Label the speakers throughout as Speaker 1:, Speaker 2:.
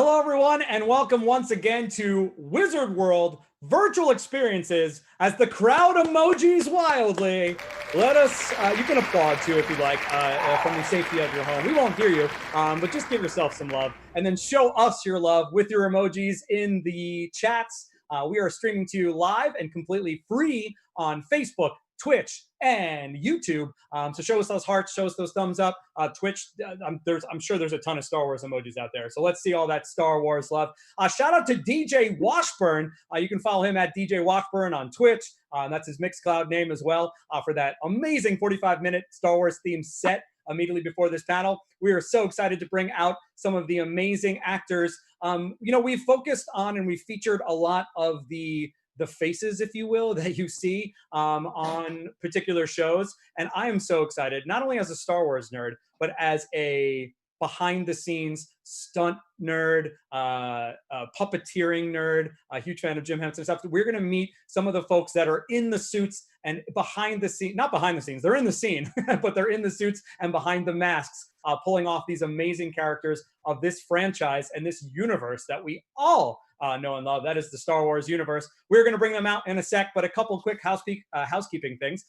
Speaker 1: Hello, everyone, and welcome once again to Wizard World Virtual Experiences as the crowd emojis wildly. Let us, you can applaud too if you'd like from the safety of your home. We won't hear you, but just give yourself some love and then show us your love with your emojis in the chats. We are streaming to you live and completely free on Facebook, Twitch, and YouTube. So show us those hearts, show us those thumbs up. Twitch, I'm sure there's a ton of Star Wars emojis out there. So let's see all that Star Wars love. Shout out to DJ Washburn. You can follow him at DJ Washburn on Twitch. That's his Mixcloud name as well for that amazing 45-minute Star Wars themed set immediately before this panel. We are so excited to bring out some of the amazing actors. We've focused on and we've featured a lot of the faces, if you will, that you see on particular shows. And I am so excited, not only as a Star Wars nerd, but as a behind the scenes stunt nerd, puppeteering nerd, a huge fan of Jim Henson stuff. We're going to meet some of the folks that are in the suits and behind the scene, not behind the scenes, they're in the scene, but they're in the suits and behind the masks, pulling off these amazing characters of this franchise and this universe that we all know and love. That is the Star Wars universe. We're going to bring them out in a sec, but a couple quick housekeeping things.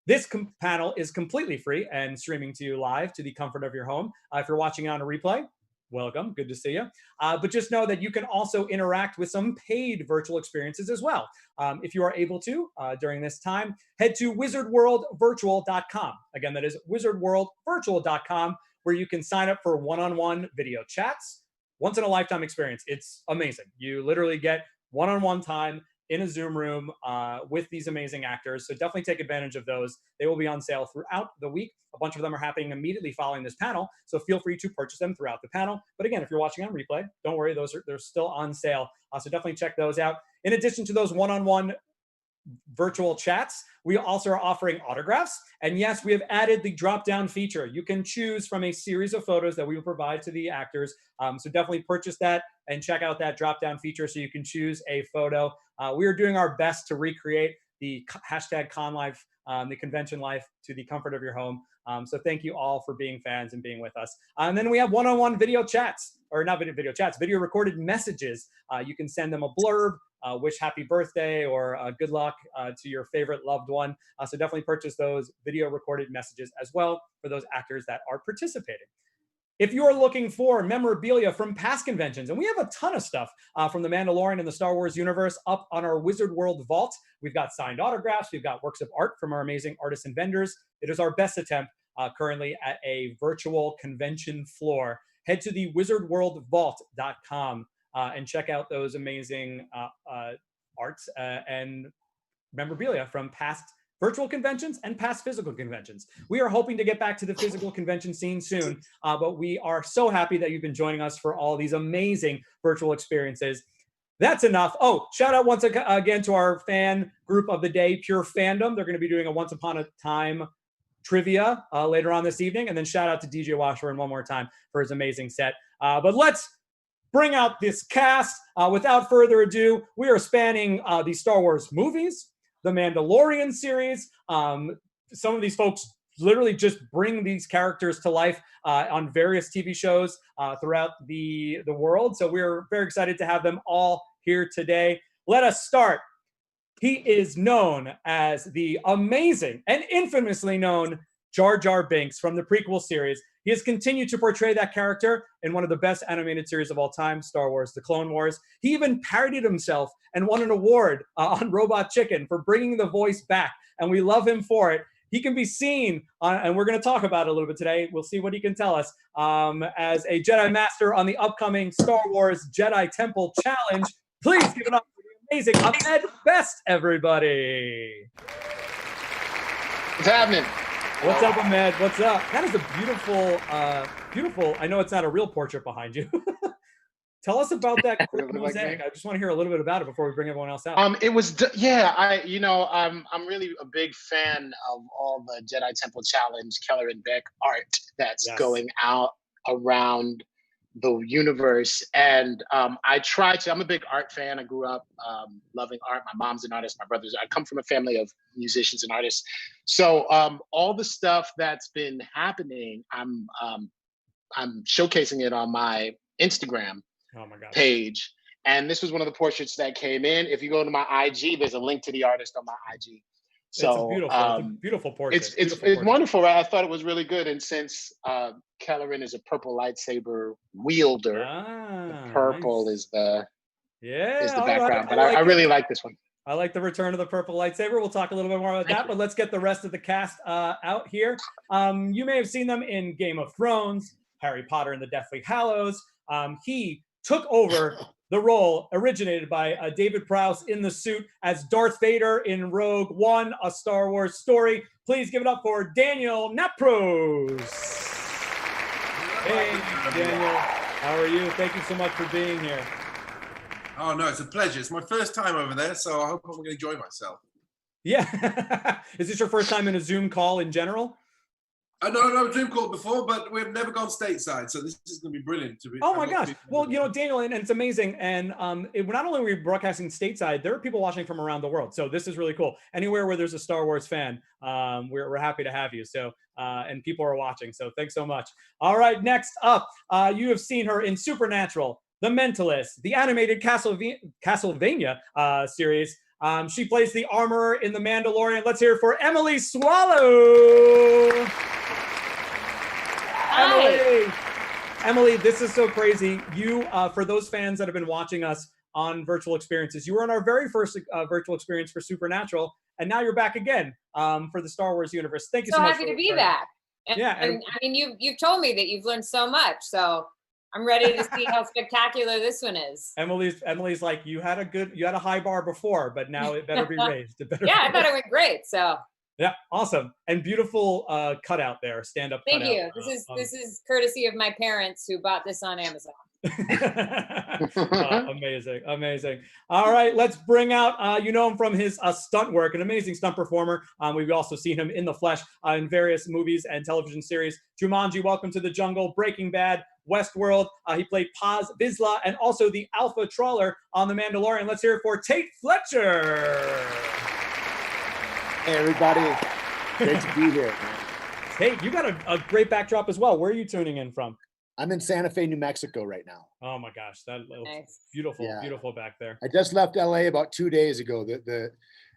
Speaker 1: This panel is completely free and streaming to you live to the comfort of your home. If you're watching on a replay, welcome. Good to see you. But just know that you can also interact with some paid virtual experiences as well. If you are able to, during this time, head to wizardworldvirtual.com. Again, that is wizardworldvirtual.com, where you can sign up for one-on-one video chats. Once in a lifetime experience. It's amazing. You literally get one-on-one time in a Zoom room with these amazing actors. So definitely take advantage of those. They will be on sale throughout the week. A bunch of them are happening immediately following this panel. So feel free to purchase them throughout the panel. But again, if you're watching on replay, don't worry, they're still on sale. So definitely check those out. In addition to those one-on-one virtual chats, we also are offering autographs. And yes, we have added the drop-down feature. You can choose from a series of photos that we will provide to the actors. So definitely purchase that and check out that drop-down feature so you can choose a photo. We are doing our best to recreate the hashtag con life, the convention life to the comfort of your home. So thank you all for being fans and being with us. And then we have one-on-one video chats, or not video chats, video recorded messages. You can send them a blurb, wish happy birthday or good luck to your favorite loved one. So definitely purchase those video recorded messages as well for those actors that are participating. If you're looking for memorabilia from past conventions, and we have a ton of stuff from The Mandalorian and the Star Wars universe up on our Wizard World vault. We've got signed autographs. We've got works of art from our amazing artists and vendors. It is our best attempt currently at a virtual convention floor. Head to the wizardworldvault.com and check out those amazing arts and memorabilia from past virtual conventions and past physical conventions. We are hoping to get back to the physical convention scene soon, but we are so happy that you've been joining us for all these amazing virtual experiences. That's enough. Oh, shout out once again to our fan group of the day, Pure Fandom. They're going to be doing a Once Upon a Time trivia later on this evening. And then shout out to DJ Washburn one more time for his amazing set. But let's bring out this cast. Without further ado, we are spanning the Star Wars movies, the Mandalorian series. Some of these folks literally just bring these characters to life on various TV shows throughout the world. So we're very excited to have them all here today. Let us start. He is known as the amazing and infamously known Jar Jar Binks from the prequel series. He has continued to portray that character in one of the best animated series of all time, Star Wars: The Clone Wars. He even parodied himself and won an award on Robot Chicken for bringing the voice back, and we love him for it. He can be seen, and we're going to talk about it a little bit today. We'll see what he can tell us, as a Jedi Master on the upcoming Star Wars Jedi Temple Challenge. Please give it up for the amazing Ahmed Best, everybody.
Speaker 2: What's happening?
Speaker 1: What's up, Ahmed? What's up? That is a beautiful. I know it's not a real portrait behind you. Tell us about that quick mosaic. I just want to hear a little bit about it before we bring everyone else out.
Speaker 2: It was, yeah. I'm really a big fan of all the Jedi Temple Challenge, Keller and Beck art that's going out around the universe. And I'm a big art fan. I grew up loving art. My mom's an artist. My brothers. I come from a family of musicians and artists. So all the stuff that's been happening, I'm showcasing it on my Instagram.
Speaker 1: Oh my gosh.
Speaker 2: page. And this was one of the portraits that came in. If you go to my IG, there's a link to the artist on my IG. So
Speaker 1: It's a beautiful portrait.
Speaker 2: it's wonderful, right? I thought it was really good. And since Kelleran is a purple lightsaber wielder, the purple
Speaker 1: Nice.
Speaker 2: is the
Speaker 1: Yeah, all right.
Speaker 2: background.
Speaker 1: I
Speaker 2: But
Speaker 1: like
Speaker 2: I
Speaker 1: it.
Speaker 2: really like this one.
Speaker 1: I like the return of the purple lightsaber. We'll talk a little bit more about that, but let's get the rest of the cast out here. You may have seen them in Game of Thrones, Harry Potter and the Deathly Hallows. He took over the role originated by David Prowse in the suit as Darth Vader in Rogue One, a Star Wars story. Please give it up for Daniel Napros. Hey, Daniel. How are you? Thank you so much for being here.
Speaker 3: Oh, no, it's a pleasure. It's my first time over there, so I hope I'm going to enjoy myself.
Speaker 1: Yeah. Is this your first time in a Zoom call in general?
Speaker 3: No, Zoom called before, but we've never gone stateside, so this is going to be brilliant.
Speaker 1: Oh my gosh! Well, Daniel, and it's amazing. And not only are we broadcasting stateside, there are people watching from around the world. So this is really cool. Anywhere where there's a Star Wars fan, we're happy to have you. So and people are watching. So thanks so much. All right, next up, you have seen her in Supernatural, The Mentalist, the animated Castlevania series. She plays the armorer in The Mandalorian. Let's hear it for Emily Swallow. Emily, this is so crazy. You, for those fans that have been watching us on virtual experiences, you were on our very first virtual experience for Supernatural, and now you're back again for the Star Wars universe. Thank you so much.
Speaker 4: So happy to be back. And I mean, you've told me that you've learned so much, so I'm ready to see how spectacular this one is.
Speaker 1: Emily's like, you had a high bar before, but now it better be raised.
Speaker 4: I thought it went great. So.
Speaker 1: Yeah, awesome. And beautiful cutout there, stand-up
Speaker 4: Thank
Speaker 1: cutout.
Speaker 4: you. This is courtesy of my parents who bought this on Amazon.
Speaker 1: Amazing. All right, let's bring out, you know him from his stunt work, an amazing stunt performer. We've also seen him in the flesh in various movies and television series. Jumanji, Welcome to the Jungle, Breaking Bad, Westworld. He played Paz Vizsla and also the Alpha Trawler on The Mandalorian. Let's hear it for Tate Fletcher.
Speaker 5: Hey, everybody. Great to be here.
Speaker 1: Hey, you got a great backdrop as well. Where are you tuning in from?
Speaker 5: I'm in Santa Fe, New Mexico right now.
Speaker 1: Oh my gosh, that looks
Speaker 4: nice.
Speaker 1: Beautiful back there.
Speaker 5: I just left LA about 2 days ago.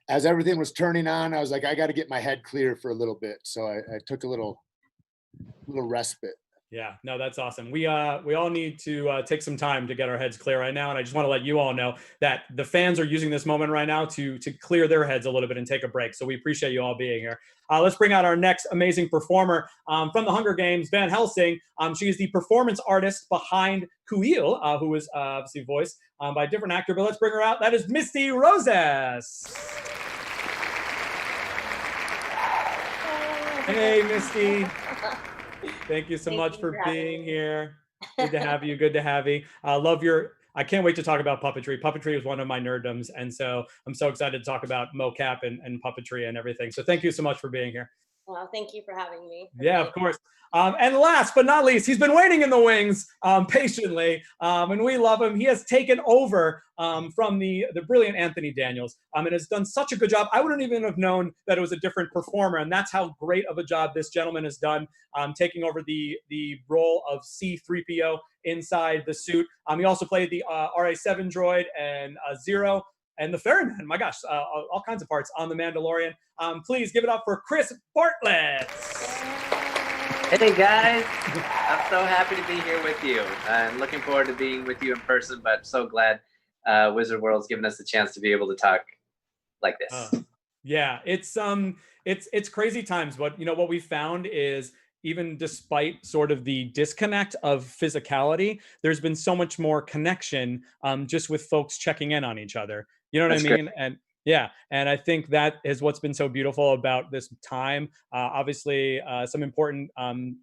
Speaker 5: As everything was turning on, I was like, I got to get my head clear for a little bit. So I took a little respite.
Speaker 1: Yeah, no, that's awesome. We all need to take some time to get our heads clear right now. And I just want to let you all know that the fans are using this moment right now to clear their heads a little bit and take a break. So we appreciate you all being here. Let's bring out our next amazing performer from the Hunger Games, Van Helsing. She is the performance artist behind Kuiil, who was obviously voiced by a different actor. But let's bring her out. That is Misty Rosas. Hey, Misty. Thank you so much for being here. Good to have you. I can't wait to talk about puppetry. Puppetry is one of my nerddoms. And so I'm so excited to talk about mocap and puppetry and everything. So thank you so much for being here.
Speaker 6: Well, thank you for having me.
Speaker 1: Yeah, of course. And last but not least, he's been waiting in the wings patiently, and we love him. He has taken over from the brilliant Anthony Daniels and has done such a good job. I wouldn't even have known that it was a different performer, and that's how great of a job this gentleman has done taking over the role of C-3PO inside the suit. He also played the RA-7 droid and Zero. And the ferryman, my gosh, all kinds of parts on The Mandalorian. Please give it up for Chris Bartlett.
Speaker 7: Hey guys, I'm so happy to be here with you. I'm looking forward to being with you in person, but I'm so glad Wizard World's given us the chance to be able to talk like this.
Speaker 1: Yeah, it's crazy times. But what we found is, even despite sort of the disconnect of physicality, there's been so much more connection just with folks checking in on each other. You know what I mean? Great. And yeah, and I think that is what's been so beautiful about this time. Obviously, some important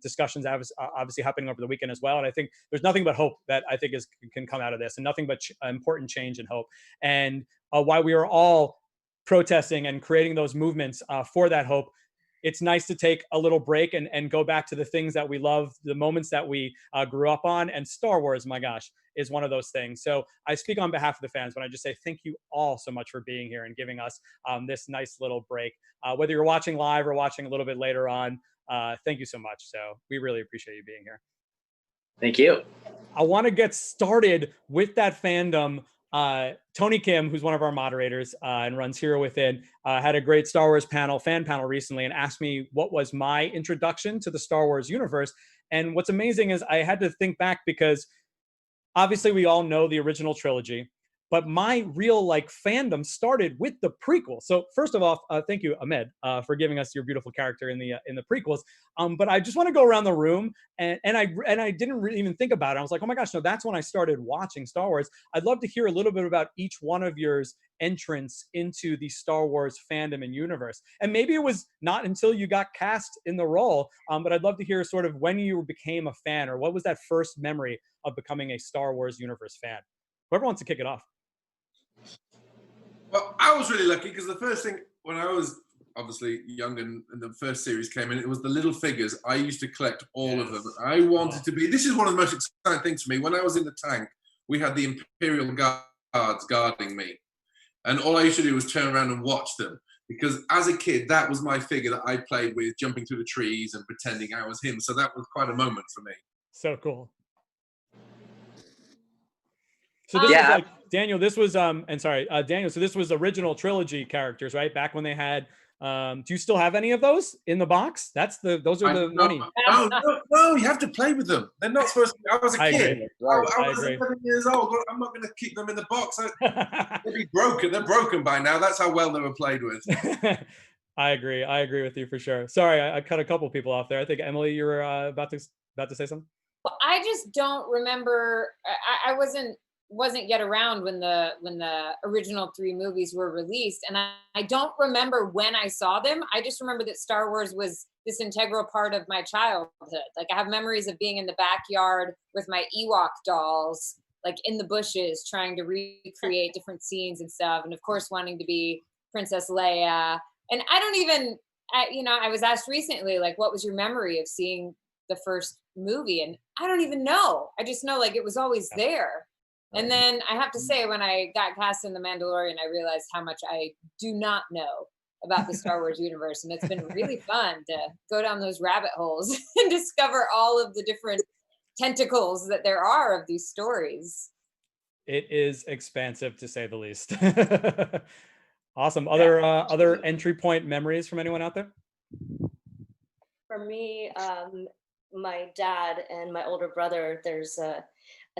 Speaker 1: discussions obviously happening over the weekend as well. And I think there's nothing but hope that I think can come out of this, and nothing but important change and hope. And while we are all protesting and creating those movements for that hope, it's nice to take a little break and go back to the things that we love, the moments that we grew up on. And Star Wars, my gosh, is one of those things. So I speak on behalf of the fans when I just say thank you all so much for being here and giving us this nice little break. Whether you're watching live or watching a little bit later on, thank you so much. So we really appreciate you being here.
Speaker 7: Thank you.
Speaker 1: I want to get started with that fandom. Tony Kim, who's one of our moderators and runs Hero Within, had a great Star Wars fan panel recently, and asked me what was my introduction to the Star Wars universe. And what's amazing is I had to think back, because obviously we all know the original trilogy, but my real fandom started with the prequel. So first of all, thank you, Ahmed, for giving us your beautiful character in the prequels. But I just want to go around the room, and I didn't really even think about it. I was like, oh my gosh, no, that's when I started watching Star Wars. I'd love to hear a little bit about each one of yours entrance into the Star Wars fandom and universe. And maybe it was not until you got cast in the role, but I'd love to hear sort of when you became a fan, or what was that first memory of becoming a Star Wars universe fan. Whoever wants to kick it off.
Speaker 3: Well, I was really lucky because the first thing, when I was obviously young and the first series came in, it was the little figures. I used to collect all of them. I wanted to be, this is one of the most exciting things for me. When I was in the tank, we had the Imperial Guards guarding me. And all I used to do was turn around and watch them. Because as a kid, that was my figure that I played with, jumping through the trees and pretending I was him. So that was quite a moment for me.
Speaker 1: So cool. So this was like, Daniel, this was Daniel, so this was original trilogy characters, right? Back when they had do you still have any of those in the box? Those are the money.
Speaker 3: No, you have to play with them. They're not supposed to be. I was a kid. I was
Speaker 1: agree.
Speaker 3: 11 years old. I'm not going to keep them in the box. They'll be broken. They're broken by now. That's how well they were played with.
Speaker 1: I agree with you for sure. Sorry, I cut a couple people off there. I think Emily, you were about to say something.
Speaker 4: Well, I just don't remember. I wasn't yet around when the original 3 movies were released, and I don't remember when I saw them. I just remember that Star Wars was this integral part of my childhood. Like, I have memories of being in the backyard with my Ewok dolls, like in the bushes, trying to recreate different scenes and stuff, and of course wanting to be Princess Leia. And I don't even, I was asked recently, like, what was your memory of seeing the first movie? And I don't even know. I just know, like, it was always there. And then I have to say, when I got cast in The Mandalorian, I realized how much I do not know about the Star Wars universe. And it's been really fun to go down those rabbit holes and discover all of the different tentacles that there are of these stories.
Speaker 1: It is expansive, to say the least. Awesome. Other entry point memories from anyone out there?
Speaker 6: For me, my dad and my older brother, there's a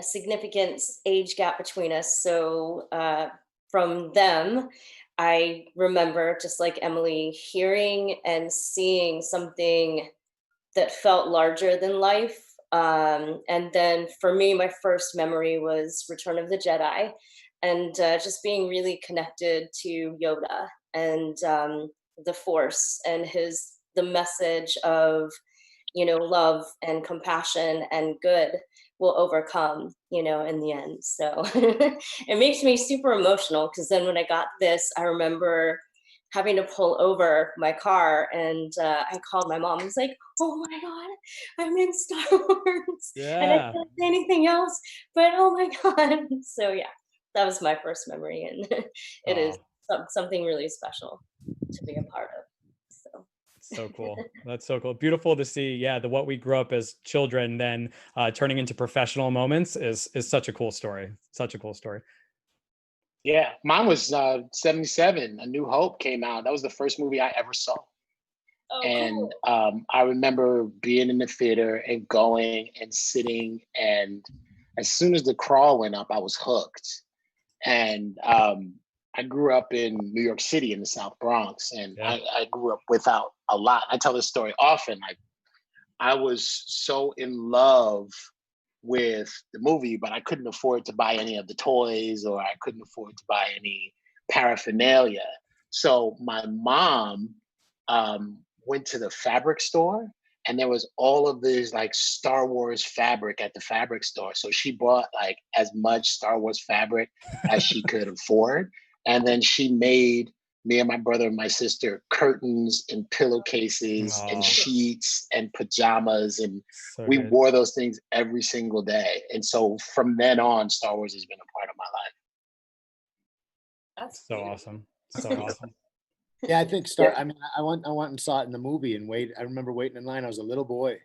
Speaker 6: significant age gap between us. So from them, I remember, just like Emily, hearing and seeing something that felt larger than life. And then for me, my first memory was Return of the Jedi, and just being really connected to Yoda and the Force and the message of, love and compassion and good will overcome, in the end. So it makes me super emotional, because then when I got this, I remember having to pull over my car, and I called my mom. I was like, oh my God, I'm in Star Wars.
Speaker 1: Yeah.
Speaker 6: And I can't say anything else, but oh my God. So yeah, that was my first memory. And it is something really special to be a part of.
Speaker 1: So cool. That's so cool. Beautiful to see. Yeah, what we grew up as children, then turning into professional moments is such a cool story. Such a cool story.
Speaker 2: Yeah, mine was 77. A New Hope came out. That was the first movie I ever saw.
Speaker 6: Oh,
Speaker 2: and
Speaker 6: cool.
Speaker 2: I remember being in the theater and going and sitting, and as soon as the crawl went up, I was hooked. And I grew up in New York City in the South Bronx, and I grew up without a lot. I tell this story often. I was so in love with the movie, but I couldn't afford to buy any of the toys, or I couldn't afford to buy any paraphernalia. So my mom went to the fabric store, and there was all of this like Star Wars fabric at the fabric store. So she bought like as much Star Wars fabric as she could afford. And then she made me and my brother and my sister curtains and pillowcases and sheets and pajamas. And we wore those things every single day. And so from then on, Star Wars has been a part of my life.
Speaker 4: That's
Speaker 1: so awesome. So awesome.
Speaker 5: Yeah, I think I went and saw it in the movie, and I remember waiting in line. I was a little boy,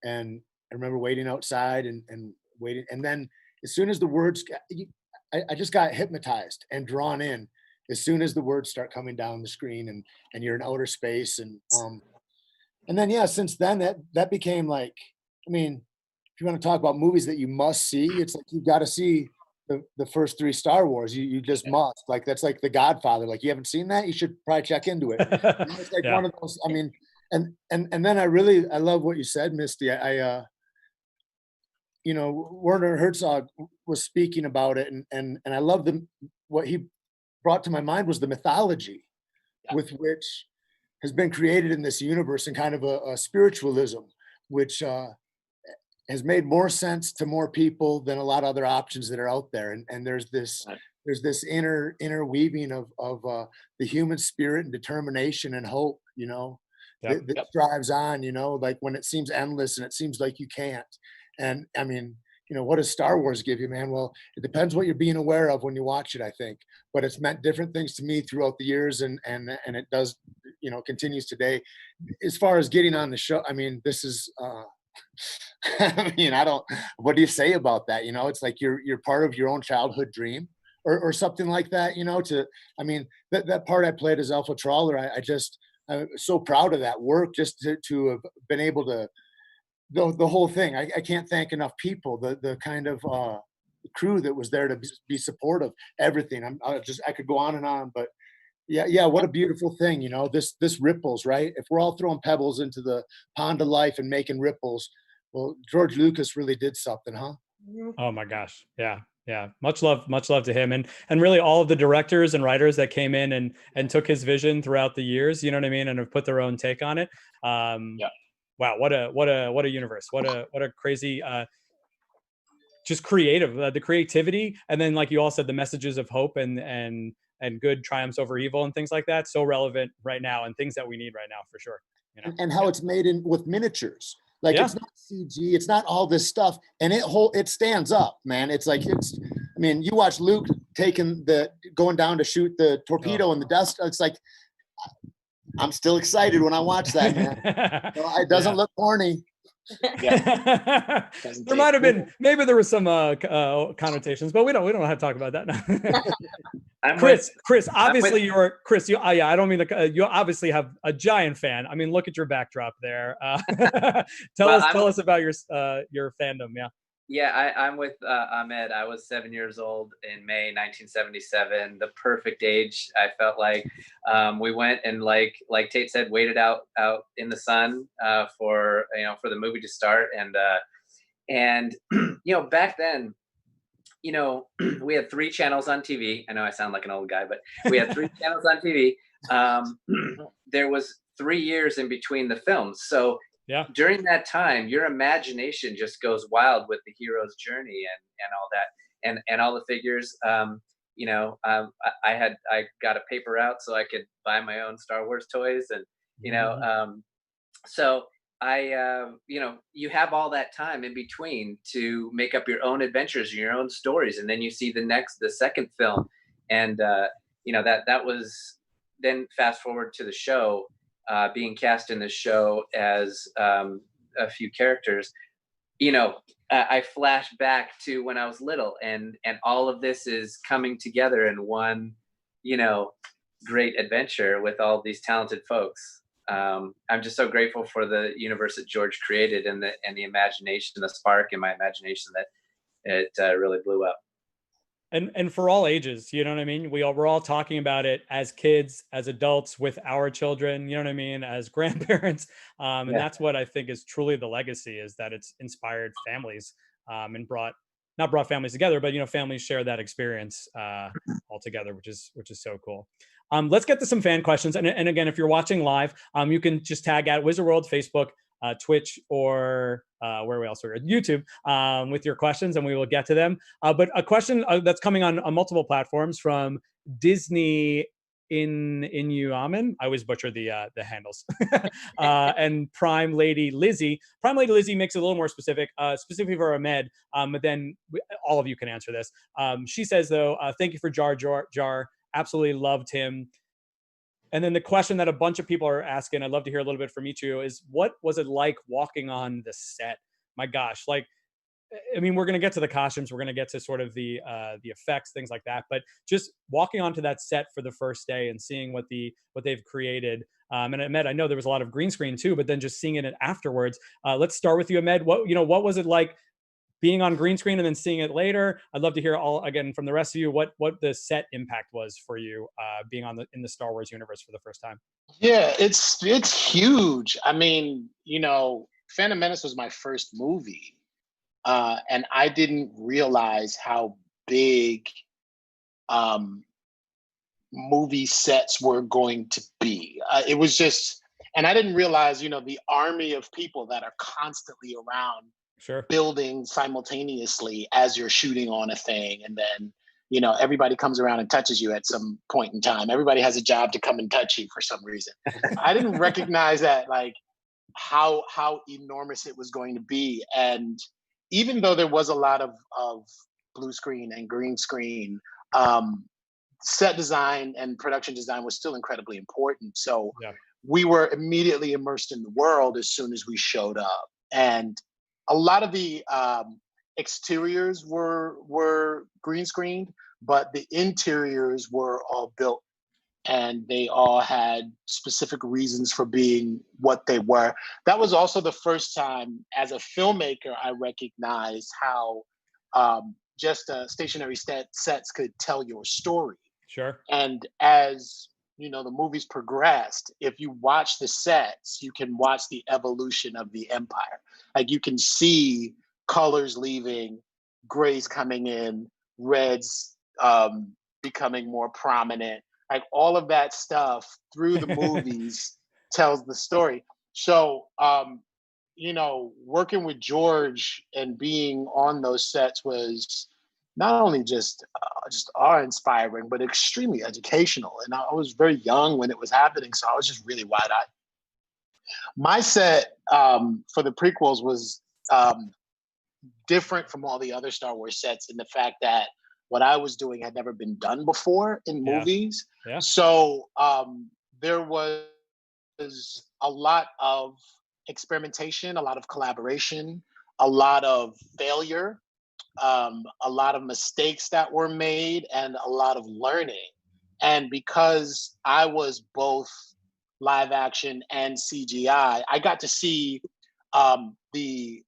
Speaker 5: and remember waiting outside and waiting. And then as soon as the words, I just got hypnotized and drawn in as soon as the words start coming down the screen and you're in outer space. And then, yeah, since then that became like, I mean, if you want to talk about movies that you must see, it's like, you've got to see the first 3 Star Wars. You just must. Like, that's like The Godfather. Like, you haven't seen that? You should probably check into it. It's like one of those, I mean, and then I love what you said, Misty. You know, Werner Herzog was speaking about it, and I love what he brought to my mind was the mythology with which has been created in this universe, and kind of a spiritualism, which has made more sense to more people than a lot of other options that are out there. And there's this interweaving of the human spirit and determination and hope, you know, that drives on, you know, like when it seems endless and it seems like you can't. And I mean, you know, what does Star Wars give you, man? Well, it depends what you're being aware of when you watch it, I think. But it's meant different things to me throughout the years, and it does, you know, continues today. As far as getting on the show, I mean, this is I mean, what do you say about that? You know, it's like you're part of your own childhood dream or something like that, you know, I mean, that part I played as Alpha Trawler, I'm so proud of that work, just to have been able to, the whole thing. I can't thank enough people, the kind of crew that was there to be supportive, everything. I could go on and on, but yeah, what a beautiful thing, you know, this ripples, right? If we're all throwing pebbles into the pond of life and making ripples, well, George Lucas really did something, huh?
Speaker 1: Oh my gosh. Yeah. Yeah. Much love to him. And really all of the directors and writers that came in and took his vision throughout the years, you know what I mean? And have put their own take on it. Wow. What a universe. What a crazy, just creative, the creativity. And then, like you all said, the messages of hope and good triumphs over evil and things like that. So relevant right now, and things that we need right now for sure. You know?
Speaker 5: And how it's made with miniatures. Like, it's not CG, it's not all this stuff, and it stands up, man. It's like, I mean, you watch Luke going down to shoot the torpedo in the dust. It's like, I'm still excited when I watch that, man. It doesn't look corny.
Speaker 1: There might have been, maybe there was some connotations, but we don't have to talk about that now. Chris, obviously I don't mean to, you obviously have a giant fan. I mean, look at your backdrop there. Tell us about your fandom.
Speaker 7: Yeah, I'm with Ahmed. I was 7 years old in May 1977, the perfect age. I felt like we went and like Tate said, waited out in the sun for the movie to start, and you know, back then, you know, we had 3 channels on TV. I know I sound like an old guy, but we had 3 channels on TV. There was 3 years in between the films, so. Yeah. During that time, your imagination just goes wild with the hero's journey and all that, and all the figures. You know, I got a paper route so I could buy my own Star Wars toys, and you know, so I you know, you have all that time in between to make up your own adventures, your own stories, and then you see the second film, and you know, that was then fast forward to the show. Being cast in the show as a few characters, you know, I flash back to when I was little, and all of this is coming together in one, you know, great adventure with all these talented folks. I'm just so grateful for the universe that George created, and the imagination, the spark in my imagination that it really blew up.
Speaker 1: And for all ages, you know what I mean? We're all talking about it as kids, as adults, with our children, you know what I mean, as grandparents. And that's what I think is truly the legacy, is that it's inspired families and not brought families together, but, you know, families share that experience all together, which is so cool. Let's get to some fan questions. And again, if you're watching live, you can just tag at Wizard World, Facebook, Twitch, or where else are YouTube with your questions, and we will get to them. But a question that's coming on multiple platforms from Disney Inuaman. I always butcher the handles. And Prime Lady Lizzie. Prime Lady Lizzie makes it a little more specific, specifically for Ahmed. But then all of you can answer this. She says, though, thank you for Jar Jar. Absolutely loved him. And then the question that a bunch of people are asking, I'd love to hear a little bit from each of you, is what was it like walking on the set my gosh, like, I mean, we're going to get to the costumes, we're going to get to sort of the effects, things like that, but just walking onto that set for the first day and seeing what they've created. And Ahmed, I know there was a lot of green screen too, but then just seeing it afterwards. Let's start with you, Ahmed. What was it like being on green screen and then seeing it later? I'd love to hear all again from the rest of you what the set impact was for you, being in the Star Wars universe for the first time.
Speaker 2: Yeah, it's huge. I mean, Phantom Menace was my first movie, and I didn't realize how big movie sets were going to be. It was just, and I didn't realize, the army of people that are constantly around
Speaker 1: Sure.
Speaker 2: building simultaneously as you're shooting on a thing, and then everybody comes around and touches you at some point in time. Everybody has a job to come and touch you for some reason. I didn't recognize that, like, how enormous it was going to be. And even though there was a lot of blue screen and green screen, set design and production design was still incredibly important. So
Speaker 1: Yeah.
Speaker 2: we were immediately immersed in the world as soon as we showed up. And a lot of the exteriors were green screened, but the interiors were all built, and they all had specific reasons for being what they were. That was also the first time as a filmmaker I recognized how just stationary sets could tell your story.
Speaker 1: Sure.
Speaker 2: And as the movies progressed, if you watch the sets, you can watch the evolution of the empire. Like, you can see colors leaving, grays coming in, reds becoming more prominent. Like, all of that stuff through the movies tells the story. So, working with George and being on those sets was not only just awe-inspiring, but extremely educational. And I was very young when it was happening, so I was just really wide-eyed. My set for the prequels was different from all the other Star Wars sets in the fact that what I was doing had never been done before in movies.
Speaker 1: Yeah.
Speaker 2: So there was a lot of experimentation, a lot of collaboration, a lot of failure, a lot of mistakes that were made, and a lot of learning. And because I was both live action and CGI, I got to see the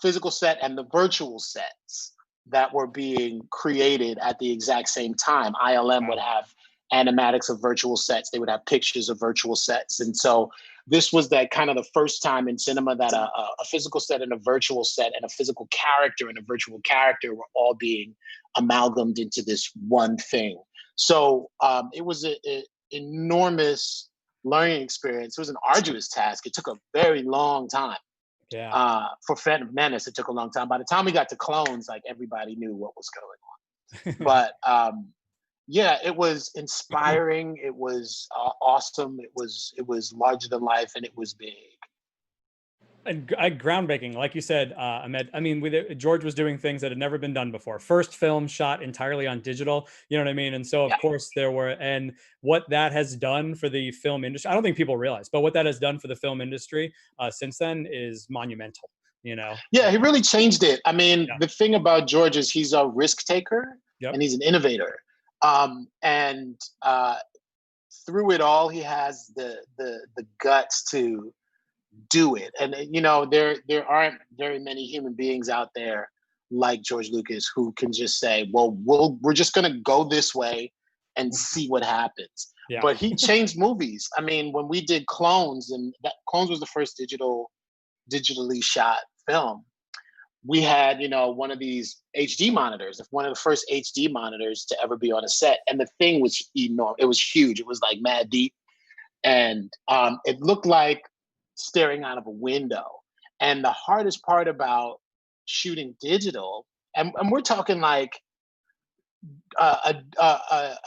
Speaker 2: physical set and the virtual sets that were being created at the exact same time. ILM would have animatics of virtual sets. They would have pictures of virtual sets. And so this was that kind of the first time in cinema that a physical set and a virtual set and a physical character and a virtual character were all being amalgamated into this one thing. So it was an enormous learning experience. It was an arduous task. It took a very long time.
Speaker 1: Yeah.
Speaker 2: For Phantom Menace, it took a long time. By the time we got to Clones, like, everybody knew what was going on. But yeah, it was inspiring. It was awesome. It was larger than life, and it was big.
Speaker 1: And groundbreaking, like you said, Ahmed. I mean, George was doing things that had never been done before. First film shot entirely on digital, you know what I mean? And so, of course, and what that has done for the film industry, I don't think people realize, but what that has done for the film industry since then is monumental,
Speaker 2: Yeah, he really changed it. I mean, the thing about George is he's a risk taker, and he's an innovator. And through it all, he has the guts to do it. And there aren't very many human beings out there like George Lucas who can just say, well, we're just going to go this way and see what happens.
Speaker 1: Yeah.
Speaker 2: But he changed movies. I mean, when we did Clones, and Clones was the first digitally shot film, we had, one of these HD monitors, one of the first HD monitors to ever be on a set. And the thing was enormous. It was huge. It was like mad deep. And it looked like staring out of a window. And the hardest part about shooting digital, and we're talking like a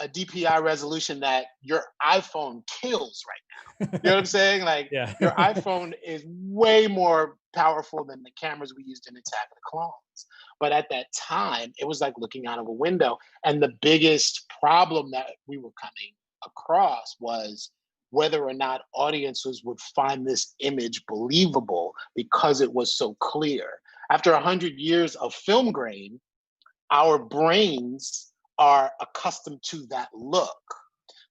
Speaker 2: DPI resolution that your iPhone kills right now. You know what I'm saying? Like, your iPhone is way more powerful than the cameras we used in Attack of the Clones. But at that time, it was like looking out of a window. And the biggest problem that we were coming across was whether or not audiences would find this image believable because it was so clear. After 100 years of film grain, our brains are accustomed to that look.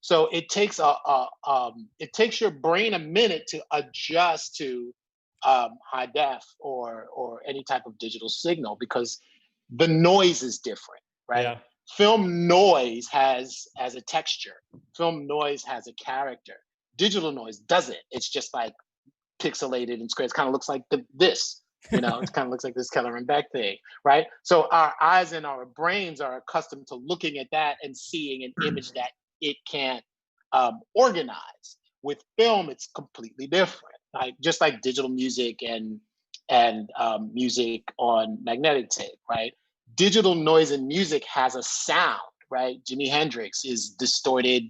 Speaker 2: So it takes it takes your brain a minute to adjust to high def or any type of digital signal, because the noise is different, right?
Speaker 1: Yeah.
Speaker 2: Film noise has a texture. Film noise has a character. Digital noise doesn't. It's just like pixelated and square. It kind of looks like this. You know, it kind of looks like this Keller and Beck thing, right? So our eyes and our brains are accustomed to looking at that and seeing an image that it can't organize. With film, it's completely different. Like just like digital music and music on magnetic tape, right? Digital noise in music has a sound, right? Jimi Hendrix is distorted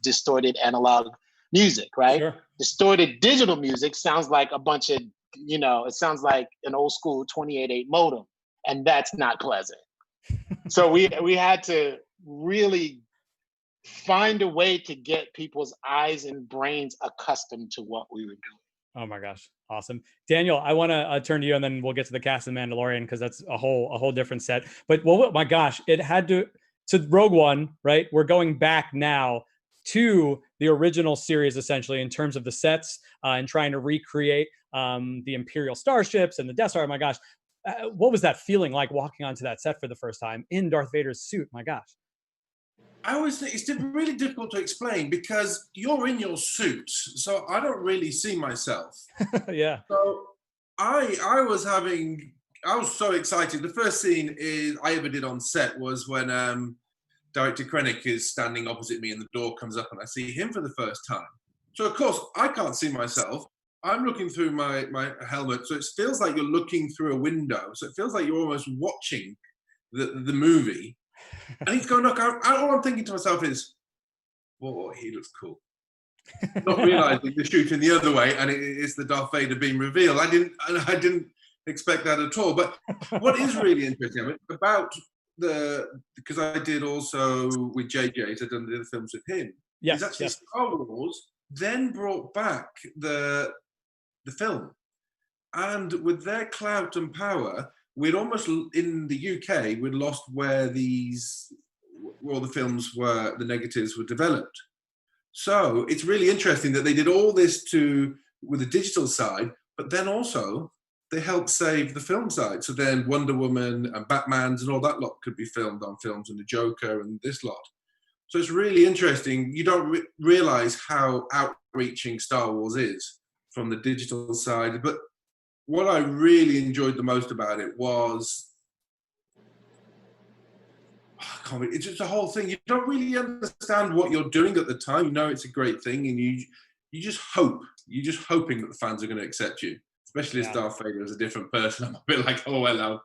Speaker 2: distorted analog music, right?
Speaker 1: Sure.
Speaker 2: Distorted digital music sounds like a bunch of, you know, it sounds like an old school 28.8 modem, and that's not pleasant. So we had to really find a way to get people's eyes and brains accustomed to what we were doing.
Speaker 1: Oh my gosh, awesome, Daniel. I want to turn to you, and then we'll get to the cast of Mandalorian because that's a whole different set. But well, my gosh, it had to Rogue One, right? We're going back now to the original series essentially in terms of the sets and trying to recreate the Imperial starships and the Death Star. My gosh, what was that feeling like walking onto that set for the first time in Darth Vader's suit? My gosh.
Speaker 3: I always think it's really difficult to explain because you're in your suit, so I don't really see myself.
Speaker 1: Yeah.
Speaker 3: So I was so excited. The first scene I ever did on set was when Director Krennic is standing opposite me and the door comes up and I see him for the first time. So of course I can't see myself. I'm looking through my helmet, so it feels like you're looking through a window. So it feels like you're almost watching the movie. And he's going, look, all I'm thinking to myself is, whoa, he looks cool. Not realizing they're shooting the other way and it's the Darth Vader being revealed. I didn't expect that at all. But what is really interesting about because I did also with JJ, so I've done the other films with him.
Speaker 1: Yes,
Speaker 3: is actually
Speaker 1: yes.
Speaker 3: Star Wars then brought back the film. And with their clout and power, we'd almost, in the UK, we'd lost where the films were, the negatives were developed. So it's really interesting that they did all this with the digital side, but then also they helped save the film side. So then Wonder Woman and Batman's and all that lot could be filmed on films, and the Joker and this lot. So it's really interesting. You don't realize how outreaching Star Wars is from the digital side, but what I really enjoyed the most about it was, it's just the whole thing. You don't really understand what you're doing at the time. You know it's a great thing, and you just hope. You're just hoping that the fans are going to accept you, especially as Darth Vader as a different person. I'm a bit like, oh, hello.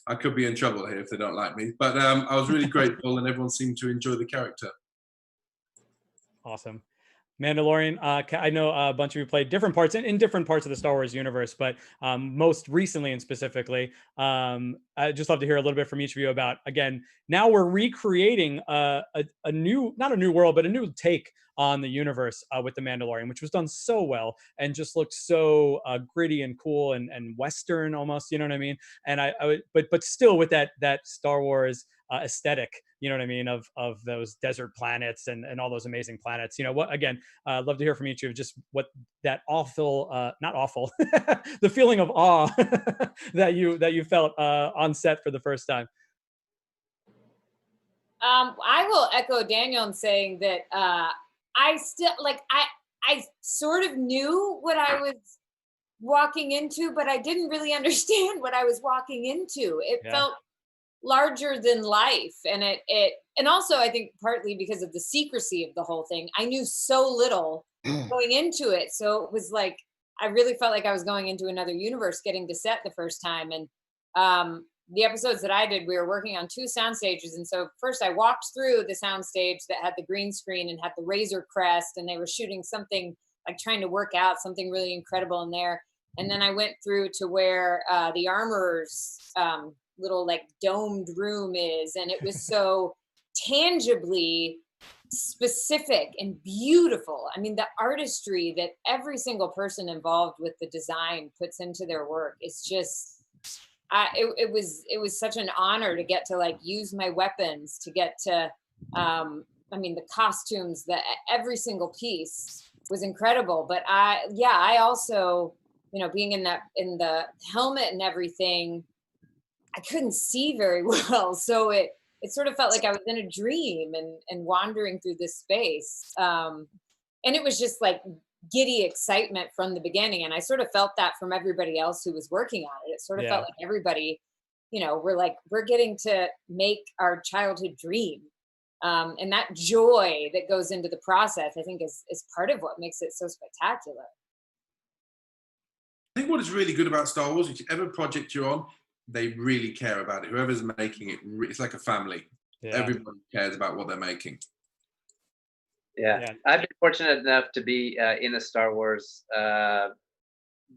Speaker 3: I could be in trouble here if they don't like me. But I was really grateful, and everyone seemed to enjoy the character.
Speaker 1: Awesome. Mandalorian, I know a bunch of you played different parts in different parts of the Star Wars universe, but most recently and specifically, I'd just love to hear a little bit from each of you about, again, now we're recreating a new, not a new world, but a new take on the universe with The Mandalorian, which was done so well and just looked so gritty and cool and Western almost, you know what I mean? And but still with that Star Wars aesthetic, you know what I mean, of those desert planets and all those amazing planets. You know what? Again, I'd love to hear from each of you just what that not awful, the feeling of awe that you felt on set for the first time.
Speaker 4: I will echo Daniel in saying that I still I sort of knew what I was walking into, but I didn't really understand what I was walking into. It felt larger than life, and and also I think partly because of the secrecy of the whole thing. I knew so little going into it, so it was like I really felt like I was going into another universe getting to set the first time. And the episodes that I did, we were working on 2 sound stages, and so first I walked through the sound stage that had the green screen and had the Razor Crest, and they were shooting something like trying to work out something really incredible in there. And then I went through to where the armorer's little like domed room is, and it was so tangibly specific and beautiful. I mean, the artistry that every single person involved with the design puts into their work is just, it was such an honor to get to like use my weapons, to get to, I mean, the costumes, every single piece was incredible. But I also, you know, being in the helmet and everything, I couldn't see very well. So it sort of felt like I was in a dream and wandering through this space. And it was just like giddy excitement from the beginning. And I sort of felt that from everybody else who was working on it. It sort of felt like everybody, you know, we're getting to make our childhood dream. And that joy that goes into the process, I think is part of what makes it so spectacular.
Speaker 3: I think what is really good about Star Wars, whichever project you're on, they really care about it. Whoever's making it, it's like a family.
Speaker 1: Yeah.
Speaker 3: Everyone cares about what they're making.
Speaker 7: Yeah. I've been fortunate enough to be in the Star Wars,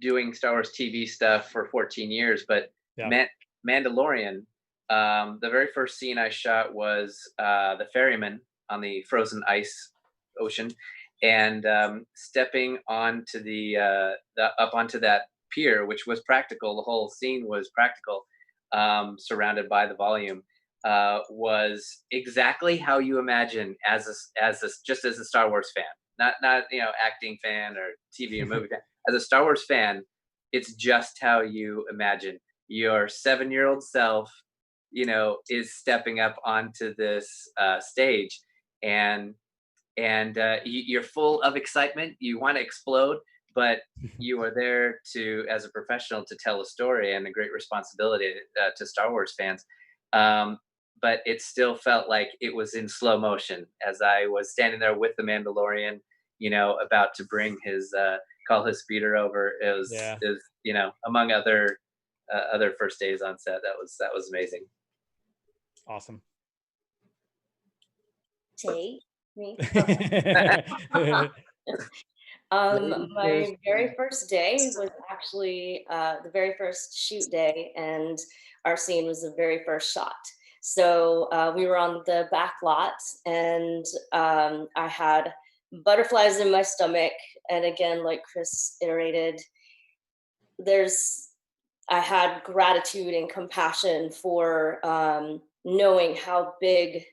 Speaker 7: doing Star Wars TV stuff for 14 years. But Mandalorian, the very first scene I shot was the ferryman on the frozen ice ocean, and stepping onto the up onto that pier, which was practical. The whole scene was practical, surrounded by the volume. Was exactly how you imagine as a Star Wars fan, not acting fan or TV or movie fan. As a Star Wars fan, it's just how you imagine your 7-year-old self, is stepping up onto this stage, and you're full of excitement. You want to explode, but you are there as a professional, to tell a story, and a great responsibility to Star Wars fans. But it still felt like it was in slow motion as I was standing there with the Mandalorian, about to bring call his speeder over. It was, among other first days on set. That was amazing.
Speaker 1: Awesome.
Speaker 6: Take me.
Speaker 5: Okay.
Speaker 6: My very first day was actually the very first shoot day, and our scene was the very first shot. So we were on the back lot, and I had butterflies in my stomach. And again, like Chris iterated, I had gratitude and compassion for knowing how big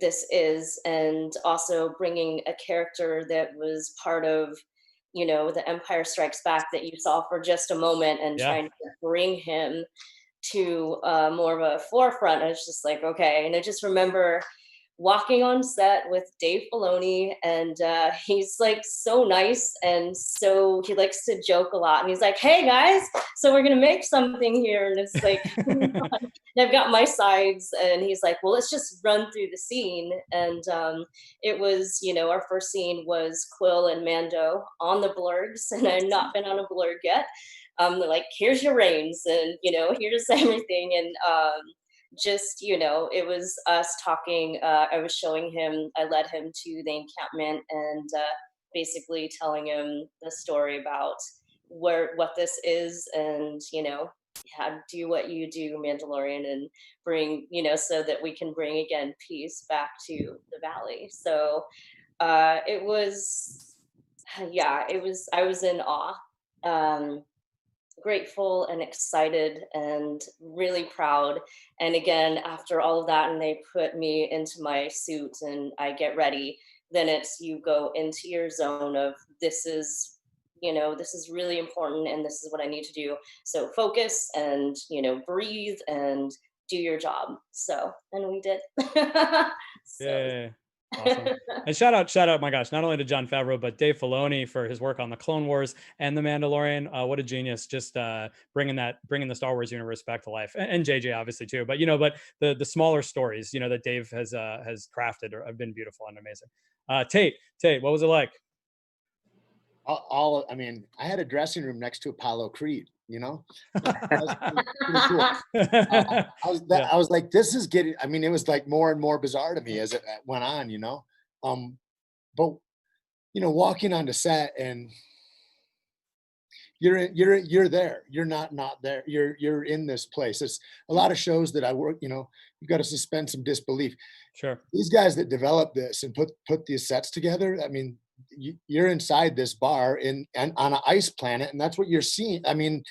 Speaker 6: this is, and also bringing a character that was part of, the Empire Strikes Back that you saw for just a moment, and trying to bring him to more of a forefront. I was just like, okay. And I just remember walking on set with Dave Filoni, and he's like so nice, and so he likes to joke a lot, and he's like, hey guys, so we're gonna make something here, and it's like and I've got my sides, and he's like, well, let's just run through the scene. And it was, our first scene was Quill and Mando on the blurgs, and I'd not been on a blurg yet. They're like, here's your reins, and here's everything. And just, it was us talking. I was showing him, I led him to the encampment, and basically telling him the story about what this is, and do what you do, Mandalorian, and bring, so that we can bring again peace back to the valley. So it was, I was in awe. Grateful and excited and really proud. And again, after all of that, and they put me into my suit and I get ready, then it's, you go into your zone of, this is really important, and this is what I need to do. So focus and, breathe and do your job. So, and we did.
Speaker 1: Yeah. Awesome. And shout out, my gosh, not only to Jon Favreau, but Dave Filoni for his work on the Clone Wars and the Mandalorian. What a genius, just bringing the Star Wars universe back to life, and JJ obviously too. But the smaller stories, that Dave has crafted have been beautiful and amazing. Tate, what was it like?
Speaker 5: I mean, I had a dressing room next to Apollo Creed. That was pretty cool. I was like, this is getting, I mean, it was like more and more bizarre to me as it went on, but walking onto set, and you're there. You're not there. You're in this place. It's a lot of shows that I work, you've got to suspend some disbelief.
Speaker 1: Sure.
Speaker 5: These guys that develop this and put these sets together, I mean, you're inside this bar and on an ice planet, and that's what you're seeing. I mean,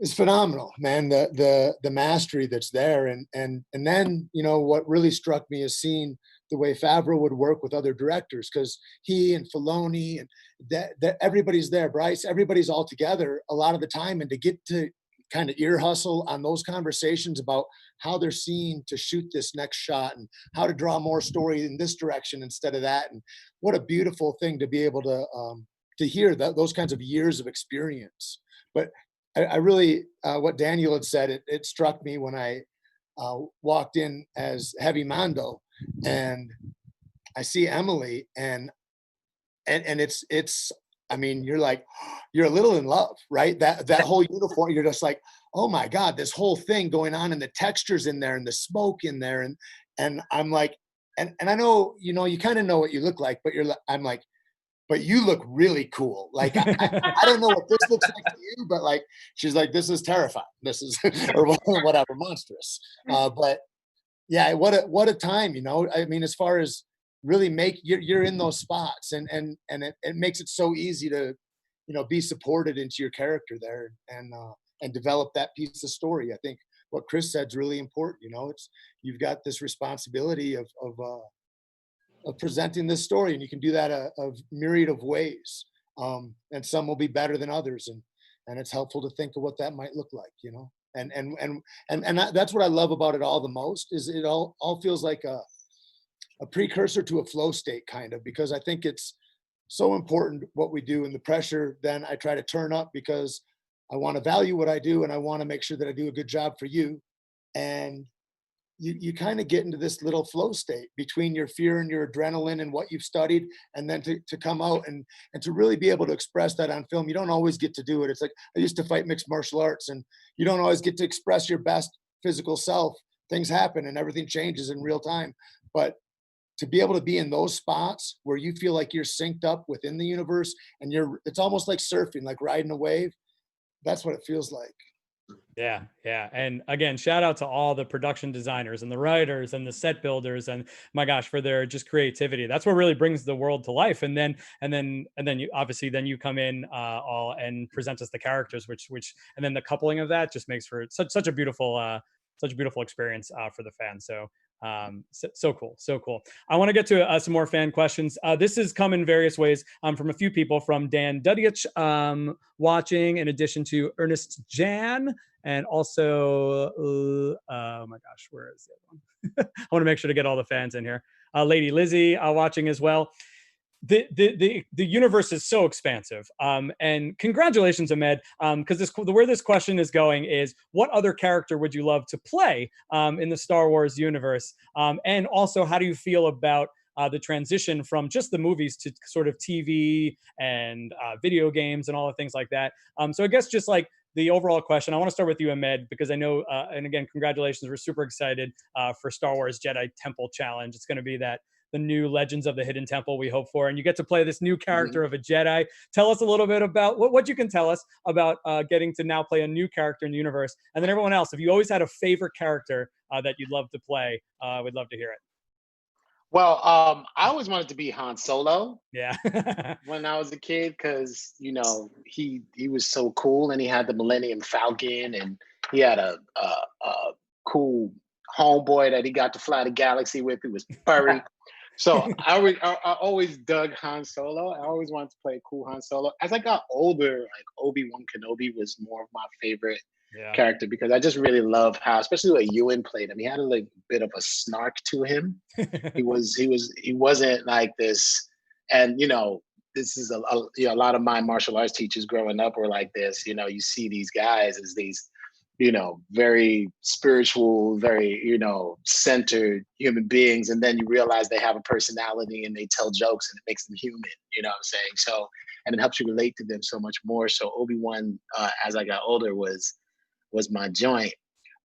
Speaker 5: it's phenomenal, man. The mastery that's there, and then what really struck me is seeing the way Favreau would work with other directors, because he and Filoni and that everybody's there, Bryce, everybody's all together a lot of the time, and to get to kind of ear hustle on those conversations about how they're seeing to shoot this next shot and how to draw more story in this direction instead of that, and what a beautiful thing to be able to hear those kinds of years of experience. But I really, what Daniel had said, it struck me when I walked in as Heavy Mondo, and I see Emily, and it's, I mean, you're like, you're a little in love, right? That whole uniform, you're just like, oh my God, this whole thing going on, and the textures in there and the smoke in there. And I'm like, and I know, you kind of know what you look like, but I'm like, but you look really cool. Like, I don't know what this looks like to you, but like, she's like, this is terrifying. This is, or whatever, monstrous. But yeah, what a time, I mean, as far as really you're in those spots, and it makes it so easy to, be supported into your character there, and develop that piece of story. I think what Chris said is really important. It's, you've got this responsibility of presenting this story, and you can do that a myriad of ways, and some will be better than others, and it's helpful to think of what that might look like, and that's what I love about it all the most, is it all feels like a precursor to a flow state, kind of, because I think it's so important what we do, and the pressure then I try to turn up, because I want to value what I do, and I want to make sure that I do a good job for you. And you kind of get into this little flow state between your fear and your adrenaline and what you've studied, and then to come out and to really be able to express that on film. You don't always get to do it. It's like, I used to fight mixed martial arts, and you don't always get to express your best physical self. Things happen and everything changes in real time. But to be able to be in those spots where you feel like you're synced up within the universe, and it's almost like surfing, like riding a wave. That's what it feels like.
Speaker 1: Yeah. And again, shout out to all the production designers and the writers and the set builders, and my gosh, for their just creativity. That's what really brings the world to life. And then you obviously you come in all and present us the characters, which and then the coupling of that just makes for such a beautiful experience for the fans. So cool. I want to get to some more fan questions. This has come in various ways from a few people, from Dan Dudich watching, in addition to Ernest Jan, and also oh my gosh, where is the other one? I want to make sure to get all the fans in here. Lady Lizzie watching as well. The universe is so expansive, and congratulations, Ahmed, because where this question is going is, what other character would you love to play in the Star Wars universe, and also, how do you feel about the transition from just the movies to sort of TV and video games and all the things like that? So I guess just like the overall question, I want to start with you, Ahmed, because I know, and again, congratulations, we're super excited for Star Wars Jedi Temple Challenge. It's going to be the new Legends of the Hidden Temple we hope for, and you get to play this new character of a Jedi. Tell us a little bit about what you can tell us about getting to now play a new character in the universe, and then everyone else, if you always had a favorite character that you'd love to play, we'd love to hear it.
Speaker 2: Well, I always wanted to be Han Solo.
Speaker 1: Yeah.
Speaker 2: When I was a kid, because he was so cool, and he had the Millennium Falcon, and he had a cool homeboy that he got to fly the galaxy with, who was furry. So I always dug Han Solo. I always wanted to play a cool Han Solo. As I got older, like Obi-Wan Kenobi was more of my favorite character, because I just really love how, especially the way Ewan played him, he had a bit of a snark to him. he wasn't like this, and this is a lot of my martial arts teachers growing up were like this. You see these guys as these very spiritual, very, centered human beings. And then you realize they have a personality and they tell jokes, and it makes them human, you know what I'm saying? So, and it helps you relate to them so much more. So Obi-Wan, as I got older, was my joint.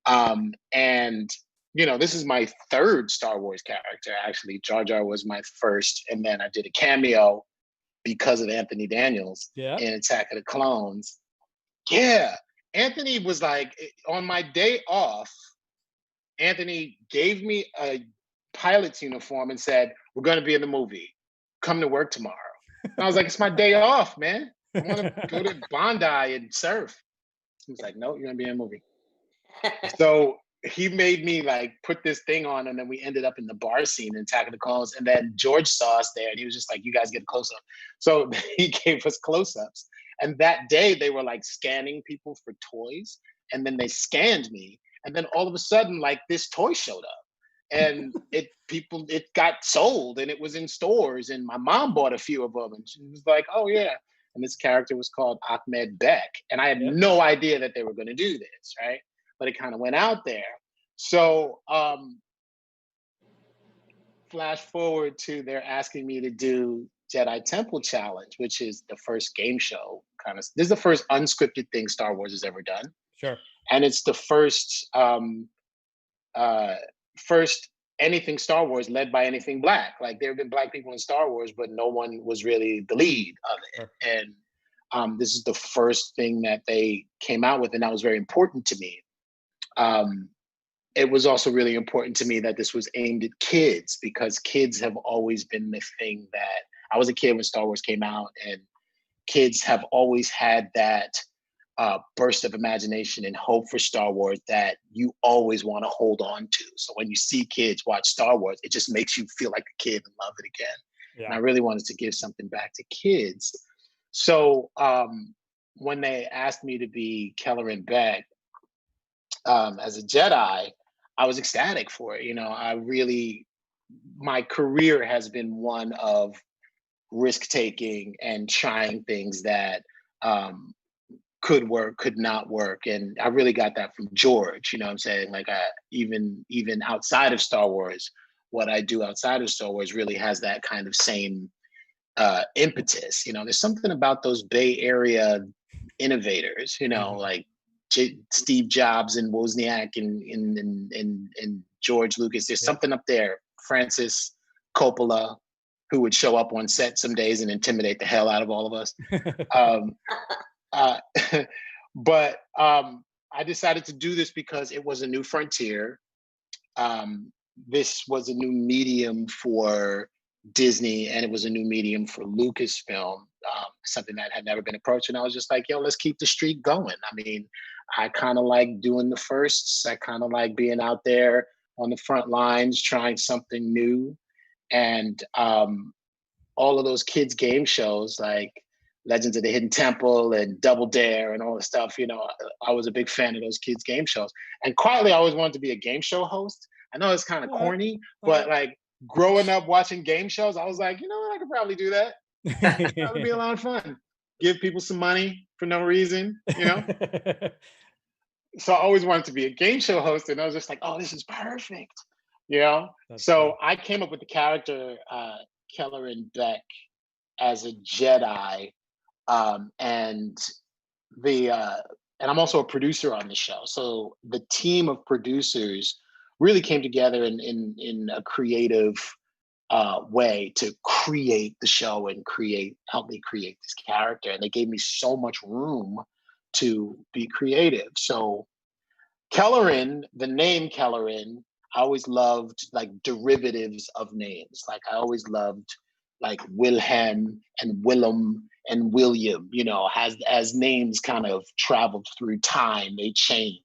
Speaker 2: And, this is my third Star Wars character, actually. Jar Jar was my first. And then I did a cameo because of Anthony Daniels
Speaker 1: Yeah.
Speaker 2: in Attack of the Clones. Yeah. Anthony was like, on my day off, Anthony gave me a pilot's uniform and said, "We're going to be in the movie. Come to work tomorrow." And I was like, "It's my day off, man. I want to go to Bondi and surf." He was like, "No, you're going to be in a movie." So he made me like put this thing on, and then we ended up in the bar scene in Attack of the Clones. And then George saw us there, and he was just like, "You guys get a close up." So he gave us close ups. And that day they were like scanning people for toys, and then they scanned me, and then all of a sudden, like this toy showed up, and it got sold, and it was in stores, and my mom bought a few of them, and she was like, "Oh yeah." And this character was called Ahmed Beck, and I had no idea that they were going to do this, right? But it kind of went out there. So flash forward to they're asking me to do Jedi Temple Challenge, which is the first game show kind of. This is the first unscripted thing Star Wars has ever done.
Speaker 1: Sure.
Speaker 2: And it's the first first anything Star Wars led by anything Black. Like there have been Black people in Star Wars, but no one was really the lead of it. Sure. And this is the first thing that they came out with, and that was very important to me. It was also really important to me that this was aimed at kids, because kids have always been the thing that I was a kid when Star Wars came out, and kids have always had that burst of imagination and hope for Star Wars that you always want to hold on to. So when you see kids watch Star Wars, it just makes you feel like a kid and love it again. Yeah. And I really wanted to give something back to kids. So when they asked me to be Kelleran Beck as a Jedi, I was ecstatic for it. You know, my career has been one of risk taking and trying things that could work, could not work. And I really got that from George, you know what I'm saying? Like even outside of Star Wars, what I do outside of Star Wars really has that kind of same impetus. You know, there's something about those Bay Area innovators, you know, like Steve Jobs and Wozniak and George Lucas. There's something up there. Francis Coppola, who would show up on set some days and intimidate the hell out of all of us. But I decided to do this because it was a new frontier. This was a new medium for Disney, and it was a new medium for Lucasfilm, something that had never been approached. And I was just like, yo, let's keep the streak going. I mean, I kind of like doing the firsts. I kind of like being out there on the front lines, trying something new. And all of those kids' game shows like Legends of the Hidden Temple and Double Dare and all the stuff, you know, I was a big fan of those kids' game shows. And quietly, I always wanted to be a game show host. I know it's kind of corny, but like growing up watching game shows, I was like, you know what, I could probably do that. That would be a lot of fun. Give people some money for no reason, you know? So I always wanted to be a game show host, and I was just like, oh, this is perfect, you know? That's so cool. I came up with the character Kelleran Beck as a Jedi, and I'm also a producer on the show. So the team of producers really came together in a creative way to create the show and help me create this character. And they gave me so much room to be creative. So Kelleran, the name Kelleran, I always loved like derivatives of names. Like I always loved like Wilhelm and Willem and William, you know, as names kind of traveled through time, they change,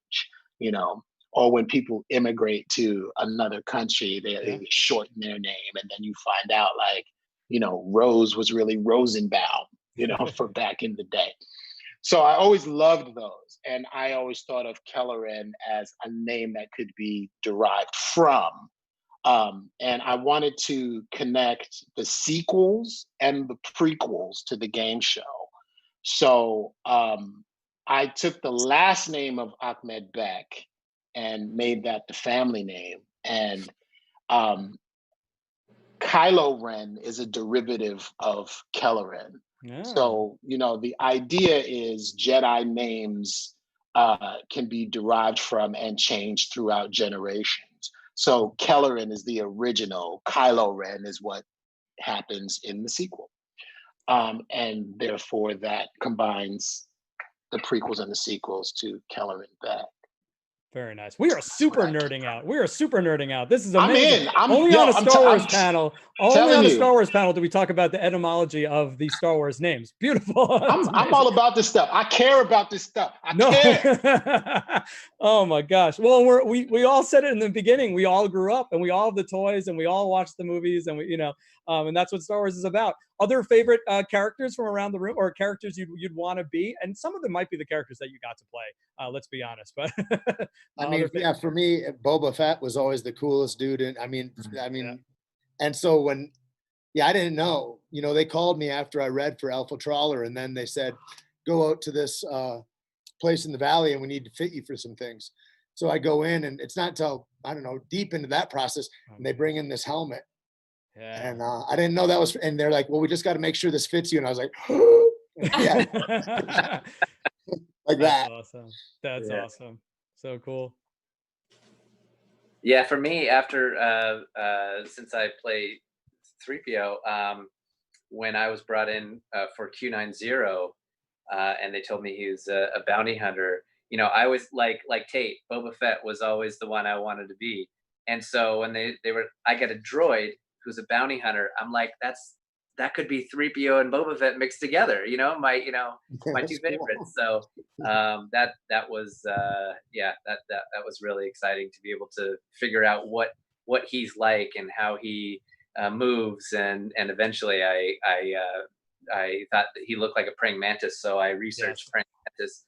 Speaker 2: you know, or when people immigrate to another country, they shorten their name. And then you find out like, you know, Rose was really Rosenbaum, you know, for back in the day. So I always loved those. And I always thought of Kelleran as a name that could be derived from. And I wanted to connect the sequels and the prequels to the game show. So I took the last name of Ahmed Beck and made that the family name. And Kylo Ren is a derivative of Kelleran. Yeah. So, you know, the idea is Jedi names can be derived from and changed throughout generations. So Kelleran is the original. Kylo Ren is what happens in the sequel. and therefore that combines the prequels and the sequels to Keller and Beck.
Speaker 1: Very nice. We are super
Speaker 2: what I-
Speaker 1: nerding out. We are super nerding out. This is
Speaker 2: I'm
Speaker 1: amazing.
Speaker 2: in. I'm
Speaker 1: Only
Speaker 2: yo,
Speaker 1: on a
Speaker 2: I'm
Speaker 1: Star
Speaker 2: t-
Speaker 1: Wars
Speaker 2: I'm
Speaker 1: panel. Only
Speaker 2: telling
Speaker 1: on a
Speaker 2: you.
Speaker 1: Star Wars panel do we talk about the etymology of the Star Wars names. Beautiful. It's
Speaker 2: I'm
Speaker 1: amazing.
Speaker 2: all about this stuff. I care about this stuff. I care.
Speaker 1: Oh my gosh. Well, we all said it in the beginning. We all grew up and we all have the toys and we all watch the movies and we, and that's what Star Wars is about. Other favorite characters from around the room or characters you'd want to be, and some of them might be the characters that you got to play. Let's be honest, but
Speaker 5: I mean, yeah, for me, Boba Fett was always the coolest dude, and and so when, I didn't know, they called me after I read for Alpha Trawler, and then they said, go out to this place in the valley, and we need to fit you for some things. So I go in, and it's not till I don't know deep into that process, and they bring in this helmet.
Speaker 1: Yeah.
Speaker 5: And I didn't know that was, and they're like, well, we just got to make sure this fits you. And I was like, yeah, like that.
Speaker 1: Awesome. That's awesome. So cool.
Speaker 7: Yeah, for me, after since I play 3PO, when I was brought in for Q90, and they told me he was a bounty hunter, I was like Tate, Boba Fett was always the one I wanted to be. And so when I got a droid who's a bounty hunter, I'm like, that could be 3PO and Boba Fett mixed together, my two favorites. So that was that was really exciting to be able to figure out what he's like and how he moves, and eventually I thought that he looked like a praying mantis, so I researched praying mantis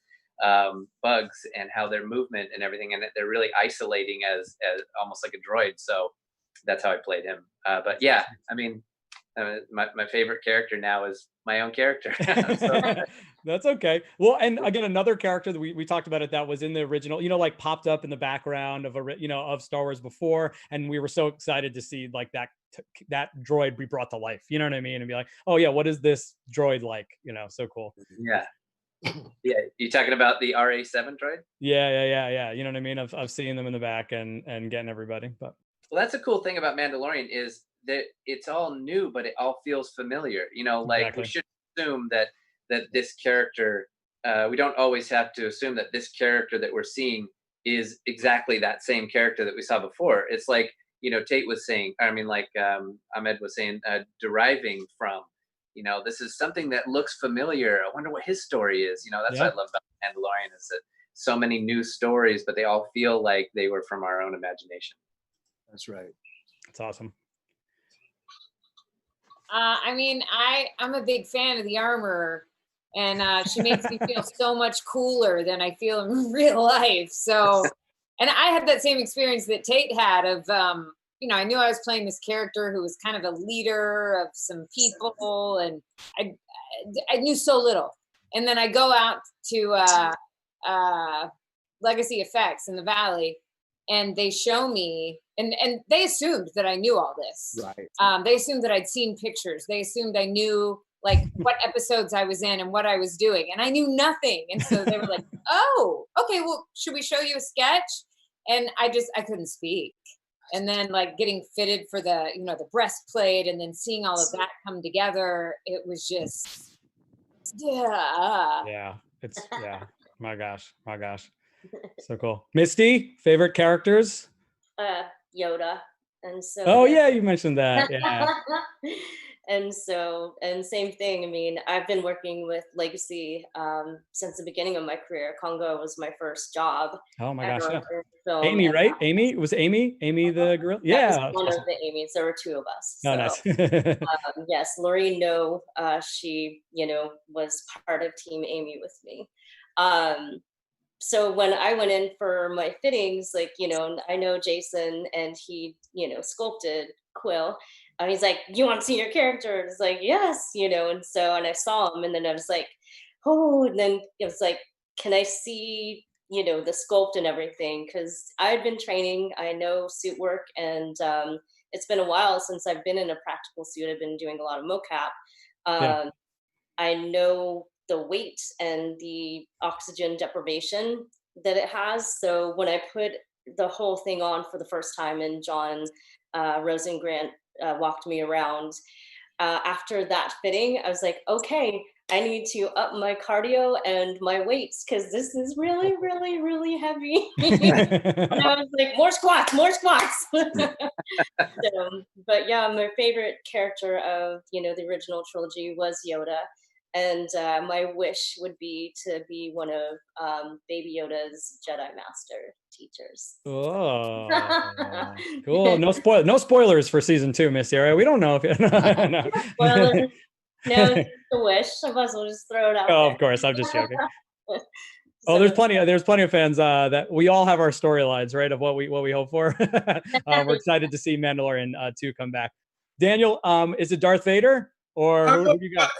Speaker 7: bugs and how their movement and everything, and they're really isolating as almost like a droid. So that's how I played him. But yeah, I mean, my favorite character now is my own character.
Speaker 1: That's okay. Well, and again, another character that we talked about it that was in the original, like popped up in the background of of Star Wars before, and we were so excited to see like that droid be brought to life. You know what I mean? And be like, oh yeah, what is this droid like? So cool.
Speaker 7: Yeah. Yeah, you talking about the RA7 droid?
Speaker 1: Yeah. You know what I mean? I've seen them in the back and getting everybody. But
Speaker 7: well, that's a cool thing about Mandalorian is that it's all new, but it all feels familiar. Like
Speaker 1: Exactly.
Speaker 7: we should assume that this character, we don't always have to assume that this character that we're seeing is exactly that same character that we saw before. It's like, Tate was saying, I mean, like Ahmed was saying, deriving from, this is something that looks familiar. I wonder what his story is. That's what I love about Mandalorian is that so many new stories, but they all feel like they were from our own imagination.
Speaker 5: That's right.
Speaker 1: That's awesome.
Speaker 4: I mean, I'm a big fan of the armor, and she makes me feel so much cooler than I feel in real life. So, and I had that same experience that Tate had of, I knew I was playing this character who was kind of a leader of some people, and I knew so little. And then I go out to Legacy Effects in the Valley, and they show me, and they assumed that I knew all this.
Speaker 5: Right.
Speaker 4: They assumed that I'd seen pictures. They assumed I knew like what episodes I was in and what I was doing, and I knew nothing. And so they were like, "Oh, okay. Well, should we show you a sketch?" And I couldn't speak. And then like getting fitted for the the breastplate, and then seeing all of that come together, it was just
Speaker 1: Yeah. It's My gosh. So cool. Misty, favorite characters?
Speaker 6: Yoda. And so
Speaker 1: Oh yeah, you mentioned that. Yeah.
Speaker 6: and same thing. I mean, I've been working with Legacy since the beginning of my career. Congo was my first job.
Speaker 1: Oh my gosh, yeah.
Speaker 6: Film,
Speaker 1: Amy, right? Amy? Was Amy the girl? Yeah.
Speaker 6: That was one of the Amy's. There were two of us.
Speaker 1: Oh, nice.
Speaker 6: Yes, Lorraine No, she, was part of Team Amy with me. So when I went in for my fittings, like, I know Jason, and he, sculpted Quill. He's like, "You want to see your character?" It's like, "Yes," and I saw him, and then I was like, "Oh," and then it was like, "Can I see, the sculpt and everything?" Because I had been training, I know suit work, and it's been a while since I've been in a practical suit. I've been doing a lot of mocap. I know the weight and the oxygen deprivation that it has. So when I put the whole thing on for the first time, and John Rosengrant walked me around, after that fitting, I was like, okay, I need to up my cardio and my weights because this is really, really, really heavy. And I was like, more squats, more squats. But yeah, my favorite character of, the original trilogy was Yoda. And my wish would be to be one of Baby Yoda's Jedi Master teachers.
Speaker 1: Oh, cool. No spoilers for season 2, Miss Sierra. We don't know if
Speaker 6: no spoilers. No, it's a wish. I might as well just throw it out.
Speaker 1: Oh,
Speaker 6: there.
Speaker 1: of course. I'm just joking. Oh, there's plenty of fans that we all have our storylines, right, of what we hope for. We're excited to see Mandalorian 2 come back. Daniel, is it Darth Vader or who you got?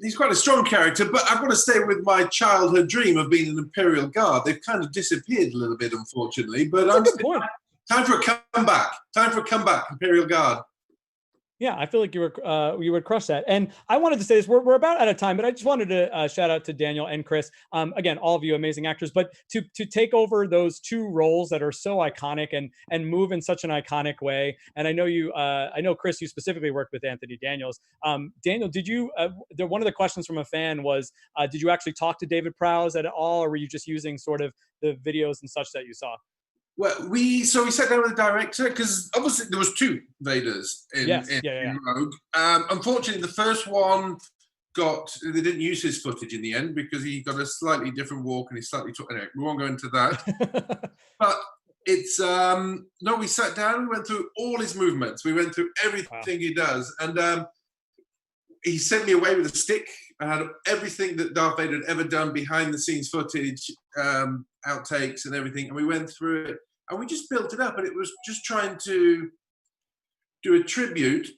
Speaker 3: He's quite a strong character, but I've got to stay with my childhood dream of being an Imperial Guard. They've kind of disappeared a little bit, unfortunately. But
Speaker 1: That's a good point.
Speaker 3: Time for a comeback. Time for a comeback, Imperial Guard.
Speaker 1: Yeah, I feel like you would crush that. And I wanted to say this, we're about out of time, but I just wanted to shout out to Daniel and Chris. Again, all of you amazing actors, but to take over those 2 roles that are so iconic and move in such an iconic way. And I know Chris, you specifically worked with Anthony Daniels. Daniel, did you, one of the questions from a fan was, did you actually talk to David Prowse at all, or were you just using sort of the videos and such that you saw?
Speaker 3: Well, we sat down with the director because obviously there was 2 Vaders in Rogue. Unfortunately, the first one they didn't use his footage in the end because he got a slightly different walk and he slightly took. Anyway, we won't go into that. But it's no, we sat down, we went through all his movements, we went through everything he does, and he sent me away with a stick. I had everything that Darth Vader had ever done, behind the scenes footage, outtakes and everything, and we went through it. And we just built it up, and it was just trying to do a tribute,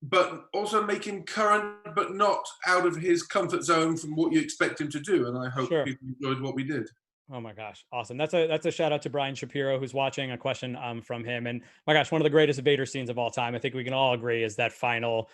Speaker 3: but also make him current, but not out of his comfort zone from what you expect him to do. And I hope people enjoyed what we did.
Speaker 1: Oh my gosh, awesome! That's a shout out to Brian Shapiro, who's watching. A question from him, and my gosh, one of the greatest Vader scenes of all time. I think we can all agree is that final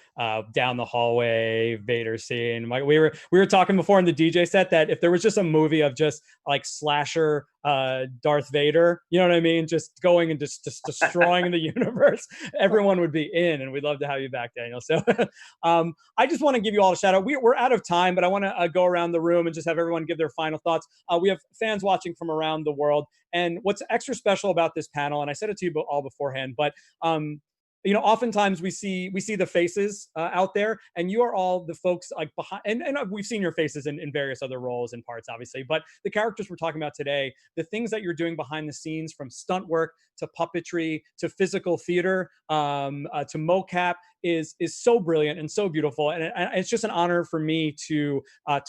Speaker 1: down the hallway Vader scene. We were talking before in the DJ set that if there was just a movie of just like slasher Darth Vader, you know what I mean, just going and just destroying the universe, everyone would be in, and we'd love to have you back, Daniel. So I just want to give you all a shout out. We're out of time, but I want to go around the room and just have everyone give their final thoughts. We have fans watching from around the world, and what's extra special about this panel, and I said it to you all beforehand, but oftentimes we see the faces out there, and you are all the folks like behind, and we've seen your faces in various other roles and parts, obviously, but the characters we're talking about today, the things that you're doing behind the scenes, from stunt work to puppetry to physical theater to mocap, is so brilliant and so beautiful. And it's just an honor for me to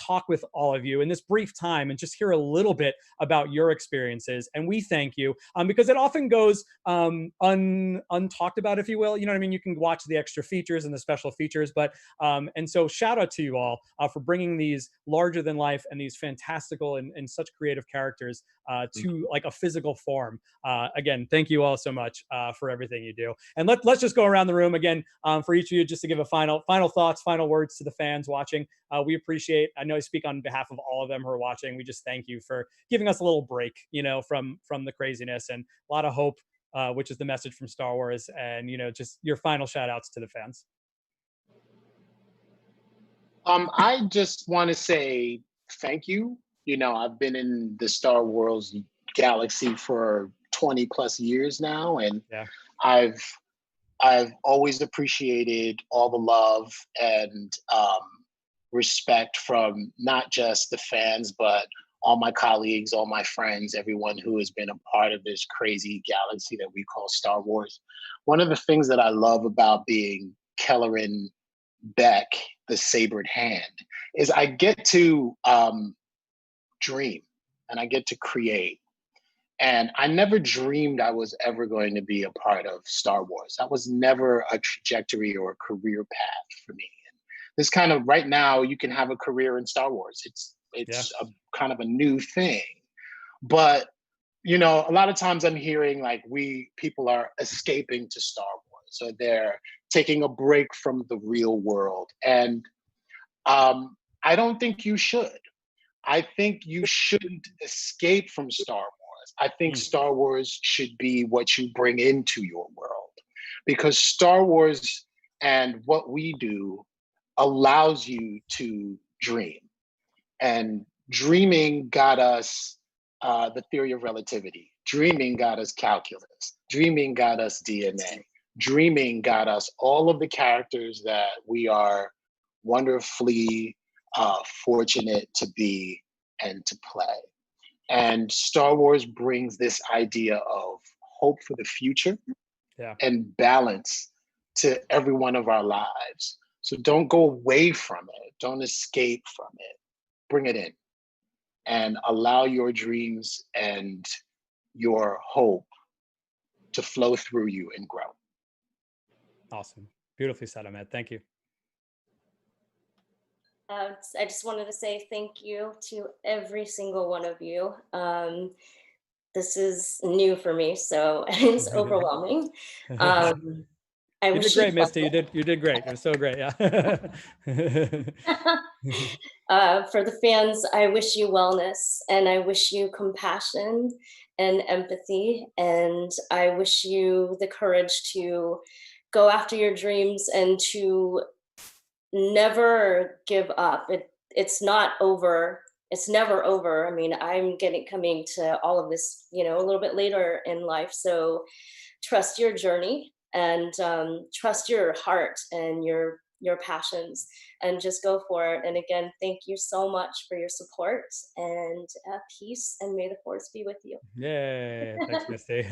Speaker 1: talk with all of you in this brief time and just hear a little bit about your experiences. And we thank you because it often goes untalked about, if you will. You know what I mean? You can watch the extra features and the special features, but and so shout out to you all for bringing these larger than life and these fantastical and such creative characters to like a physical form. Again, thank you all so much for everything you do. And let's just go around the room again for each of you, just to give a final thoughts, final words to the fans watching. We appreciate, I know I speak on behalf of all of them who are watching. We just thank you for giving us a little break, from the craziness, and a lot of hope, which is the message from Star Wars, and, just your final shout outs to the fans.
Speaker 2: I just want to say thank you. I've been in the Star Wars galaxy for 20 plus years now, and I've always appreciated all the love and respect from not just the fans, but all my colleagues, all my friends, everyone who has been a part of this crazy galaxy that we call Star Wars. One of the things that I love about being Kelleran Beck, the Sabered Hand, is I get to dream and I get to create. And I never dreamed I was ever going to be a part of Star Wars. That was never a trajectory or a career path for me. And this kind of, right now, you can have a career in Star Wars. It's a kind of a new thing. But, a lot of times I'm hearing like people are escaping to Star Wars, so they're taking a break from the real world. And I don't think you should. I think you shouldn't escape from Star Wars. I think Star Wars should be what you bring into your world, because Star Wars And what we do allows you to dream. And dreaming got us the theory of relativity. Dreaming got us calculus. Dreaming got us DNA. Dreaming got us all of the characters that we are wonderfully fortunate to be and to play. And Star Wars brings this idea of hope for the future and balance to every one of our lives. So don't go away from it. Don't escape from it. Bring it in and allow your dreams and your hope to flow through you and grow.
Speaker 1: Awesome. Beautifully said, Amit. Thank you.
Speaker 6: I just wanted to say thank you to every single one of you. This is new for me, so it's overwhelming.
Speaker 1: You did great, Misty. You did great. It was so great. Yeah.
Speaker 6: For the fans, I wish you wellness, and I wish you compassion and empathy, and I wish you the courage to go after your dreams and to never give up. It's not over. It's never over. I mean, I'm coming to all of this, a little bit later in life. So trust your journey and trust your heart and your passions, and just go for it. And again, thank you so much for your support, and peace, and may the force be with you.
Speaker 1: Yay. Thanks, Misty.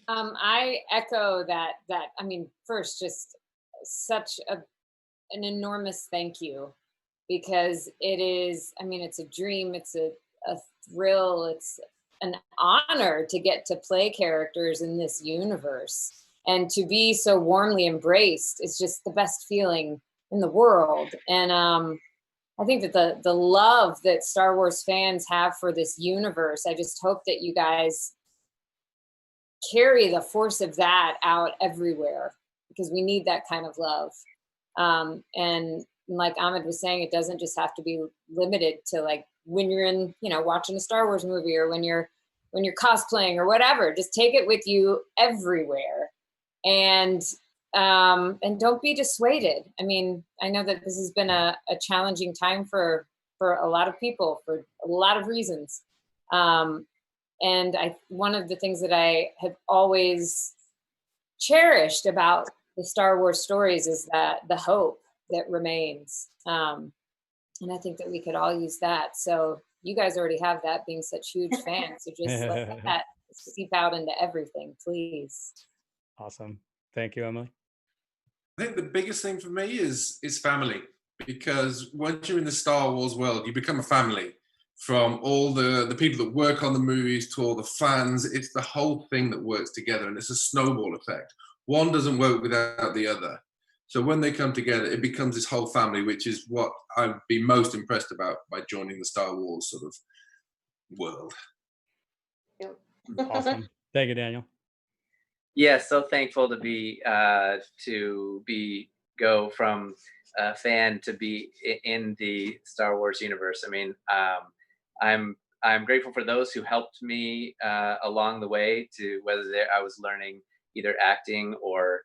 Speaker 4: I echo that. I mean, first, just such an enormous thank you, because it is. I mean, it's a dream. It's a thrill. It's an honor to get to play characters in this universe, and to be so warmly embraced. It's just the best feeling in the world. And I think that the love that Star Wars fans have for this universe, I just hope that you guys carry the force of that out everywhere, because we need that kind of love. And like Ahmed was saying, it doesn't just have to be limited to like when you're in, watching a Star Wars movie, or when you're cosplaying or whatever. Just take it with you everywhere, and don't be dissuaded. I mean, I know that this has been a challenging time for a lot of people for a lot of reasons. And one of the things that I have always cherished about the Star Wars stories is that the hope that remains. And I think that we could all use that. So you guys already have that, being such huge fans. So just let that seep out into everything, please.
Speaker 1: Awesome. Thank you, Emily.
Speaker 3: I think the biggest thing for me is family, because once you're in the Star Wars world, you become a family. From all the people that work on the movies to all the fans, it's the whole thing that works together, and it's a snowball effect. One doesn't work without the other. So when they come together, it becomes this whole family, which is what I'd be most impressed about by joining the Star Wars sort of world.
Speaker 1: Awesome. Thank you, Daniel.
Speaker 7: Yeah, so thankful to go from a fan to be in the Star Wars universe. I mean, I'm grateful for those who helped me along the way, to whether I was learning either acting or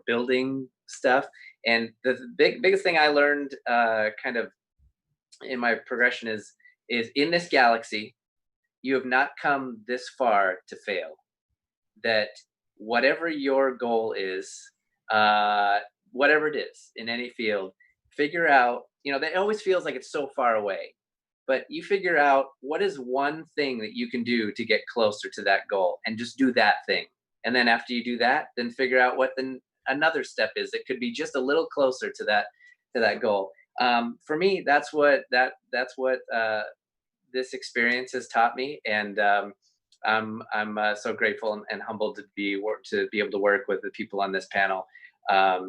Speaker 7: building stuff. And the biggest thing I learned kind of in my progression is in this galaxy, you have not come this far to fail. That whatever your goal is, whatever it is in any field, figure out, that always feels like it's so far away, but you figure out what is one thing that you can do to get closer to that goal, and just do that thing. And then after you do that, then figure out what another step is that could be just a little closer to that goal. For me, that's what this experience has taught me, and I'm so grateful and humbled to be able to work with the people on this panel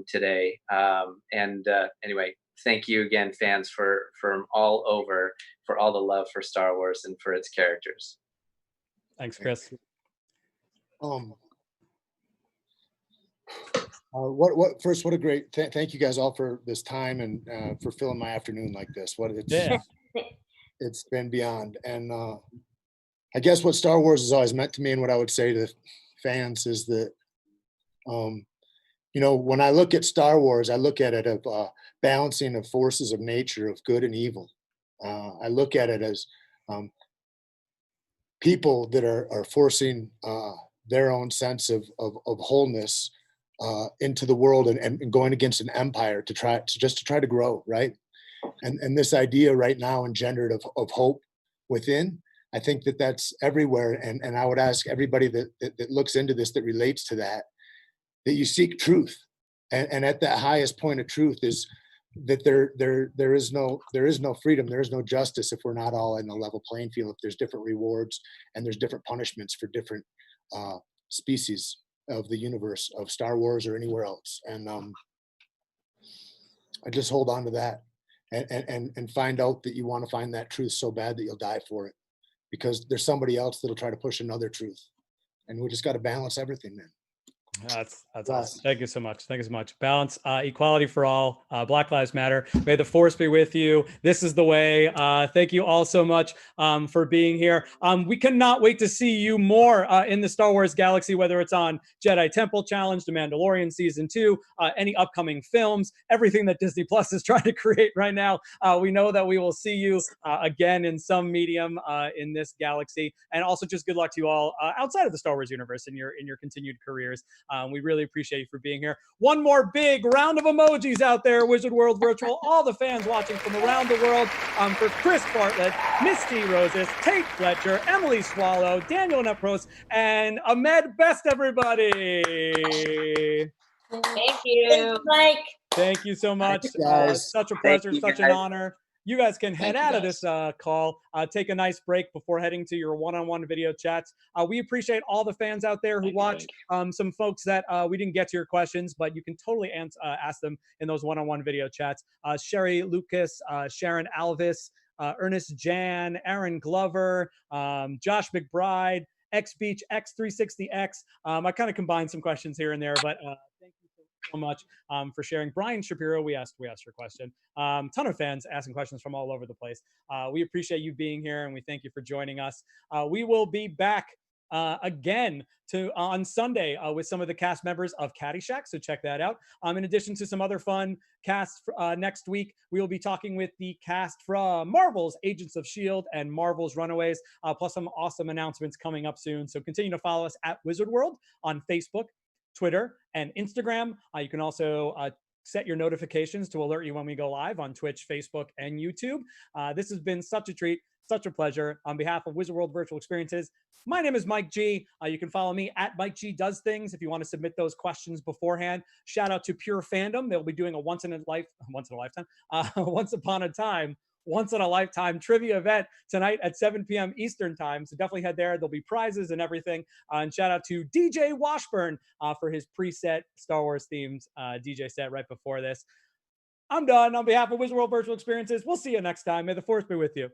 Speaker 7: today. Anyway, thank you again, fans, from all over, for all the love for Star Wars and for its characters.
Speaker 1: Thanks, Chris.
Speaker 5: First, what a great, thank you guys all for this time, and for filling my afternoon like this. It's been beyond. And I guess what Star Wars has always meant to me, and what I would say to fans, is that You know, when I look at Star Wars, I look at it of balancing of forces of nature of good and evil. I look at it as people that are forcing their own sense of wholeness into the world and going against an empire to try to grow, right? And this idea right now engendered of hope within, I think that that's everywhere. And I would ask everybody that looks into this, that relates to that you seek truth. And at that highest point of truth is that there is no freedom, there is no justice if we're not all in a level playing field, if there's different rewards and there's different punishments for different species of the universe of Star Wars or anywhere else. And I just hold on to that and find out that you want to find that truth so bad that you'll die for it, because there's somebody else that'll try to push another truth. And we just got to balance everything, man.
Speaker 1: That's awesome. Thank you so much. Thank you so much. Balance, equality for all, Black Lives Matter. May the force be with you. This is the way. Thank you all so much for being here. We cannot wait to see you more in the Star Wars galaxy, whether it's on Jedi Temple Challenge, The Mandalorian Season 2, any upcoming films, everything that Disney Plus is trying to create right now. We know that we will see you again in some medium in this galaxy. And also just good luck to you all outside of the Star Wars universe in your continued careers. We really appreciate you for being here. One more big round of emojis out there, Wizard World Virtual, all the fans watching from around the world, for Chris Bartlett, Misty Roses, Tate Fletcher, Emily Swallow, Daniel Nepros, and Ahmed Best, everybody.
Speaker 4: Thank you.
Speaker 6: Thanks, Mike.
Speaker 1: Thank you so much.
Speaker 5: Thanks, guys.
Speaker 1: Such a pleasure,
Speaker 7: you,
Speaker 1: such an
Speaker 7: guys.
Speaker 1: honor. You guys can head
Speaker 2: Thank you,
Speaker 1: out of
Speaker 2: guys.
Speaker 1: this call, take a nice break before heading to your one-on-one video chats. We appreciate all the fans out there who
Speaker 2: Thank you,
Speaker 1: watch.
Speaker 2: thank
Speaker 1: Some folks that we didn't get to your questions, but you can totally ask them in those one-on-one video chats. Sherry Lucas, Sharon Alvis, Ernest Jan, Aaron Glover, Josh McBride, X Beach, X360X. I kind of combined some questions here and there, but thank you so much for sharing. Brian Shapiro, we asked your question. Ton of fans asking questions from all over the place. We appreciate you being here, and we thank you for joining us. We will be back again on Sunday with some of the cast members of Caddyshack, so check that out. In addition to some other fun casts next week, we will be talking with the cast from Marvel's Agents of S.H.I.E.L.D. and Marvel's Runaways, plus some awesome announcements coming up soon. So continue to follow us at Wizard World on Facebook, Twitter, and Instagram. You can also set your notifications to alert you when we go live on Twitch, Facebook, and YouTube. This has been such a treat, such a pleasure. On behalf of Wizard World Virtual Experiences, my name is Mike G. You can follow me at Mike G Does Things if you want to submit those questions beforehand. Shout out to Pure Fandom. They'll be doing a once upon a lifetime trivia event tonight at 7 p.m. Eastern time. So definitely head there. There'll be prizes and everything. And shout out to DJ Washburn for his preset Star Wars themed DJ set right before this. I'm done. On behalf of Wizard World Virtual Experiences, we'll see you next time. May the force be with you.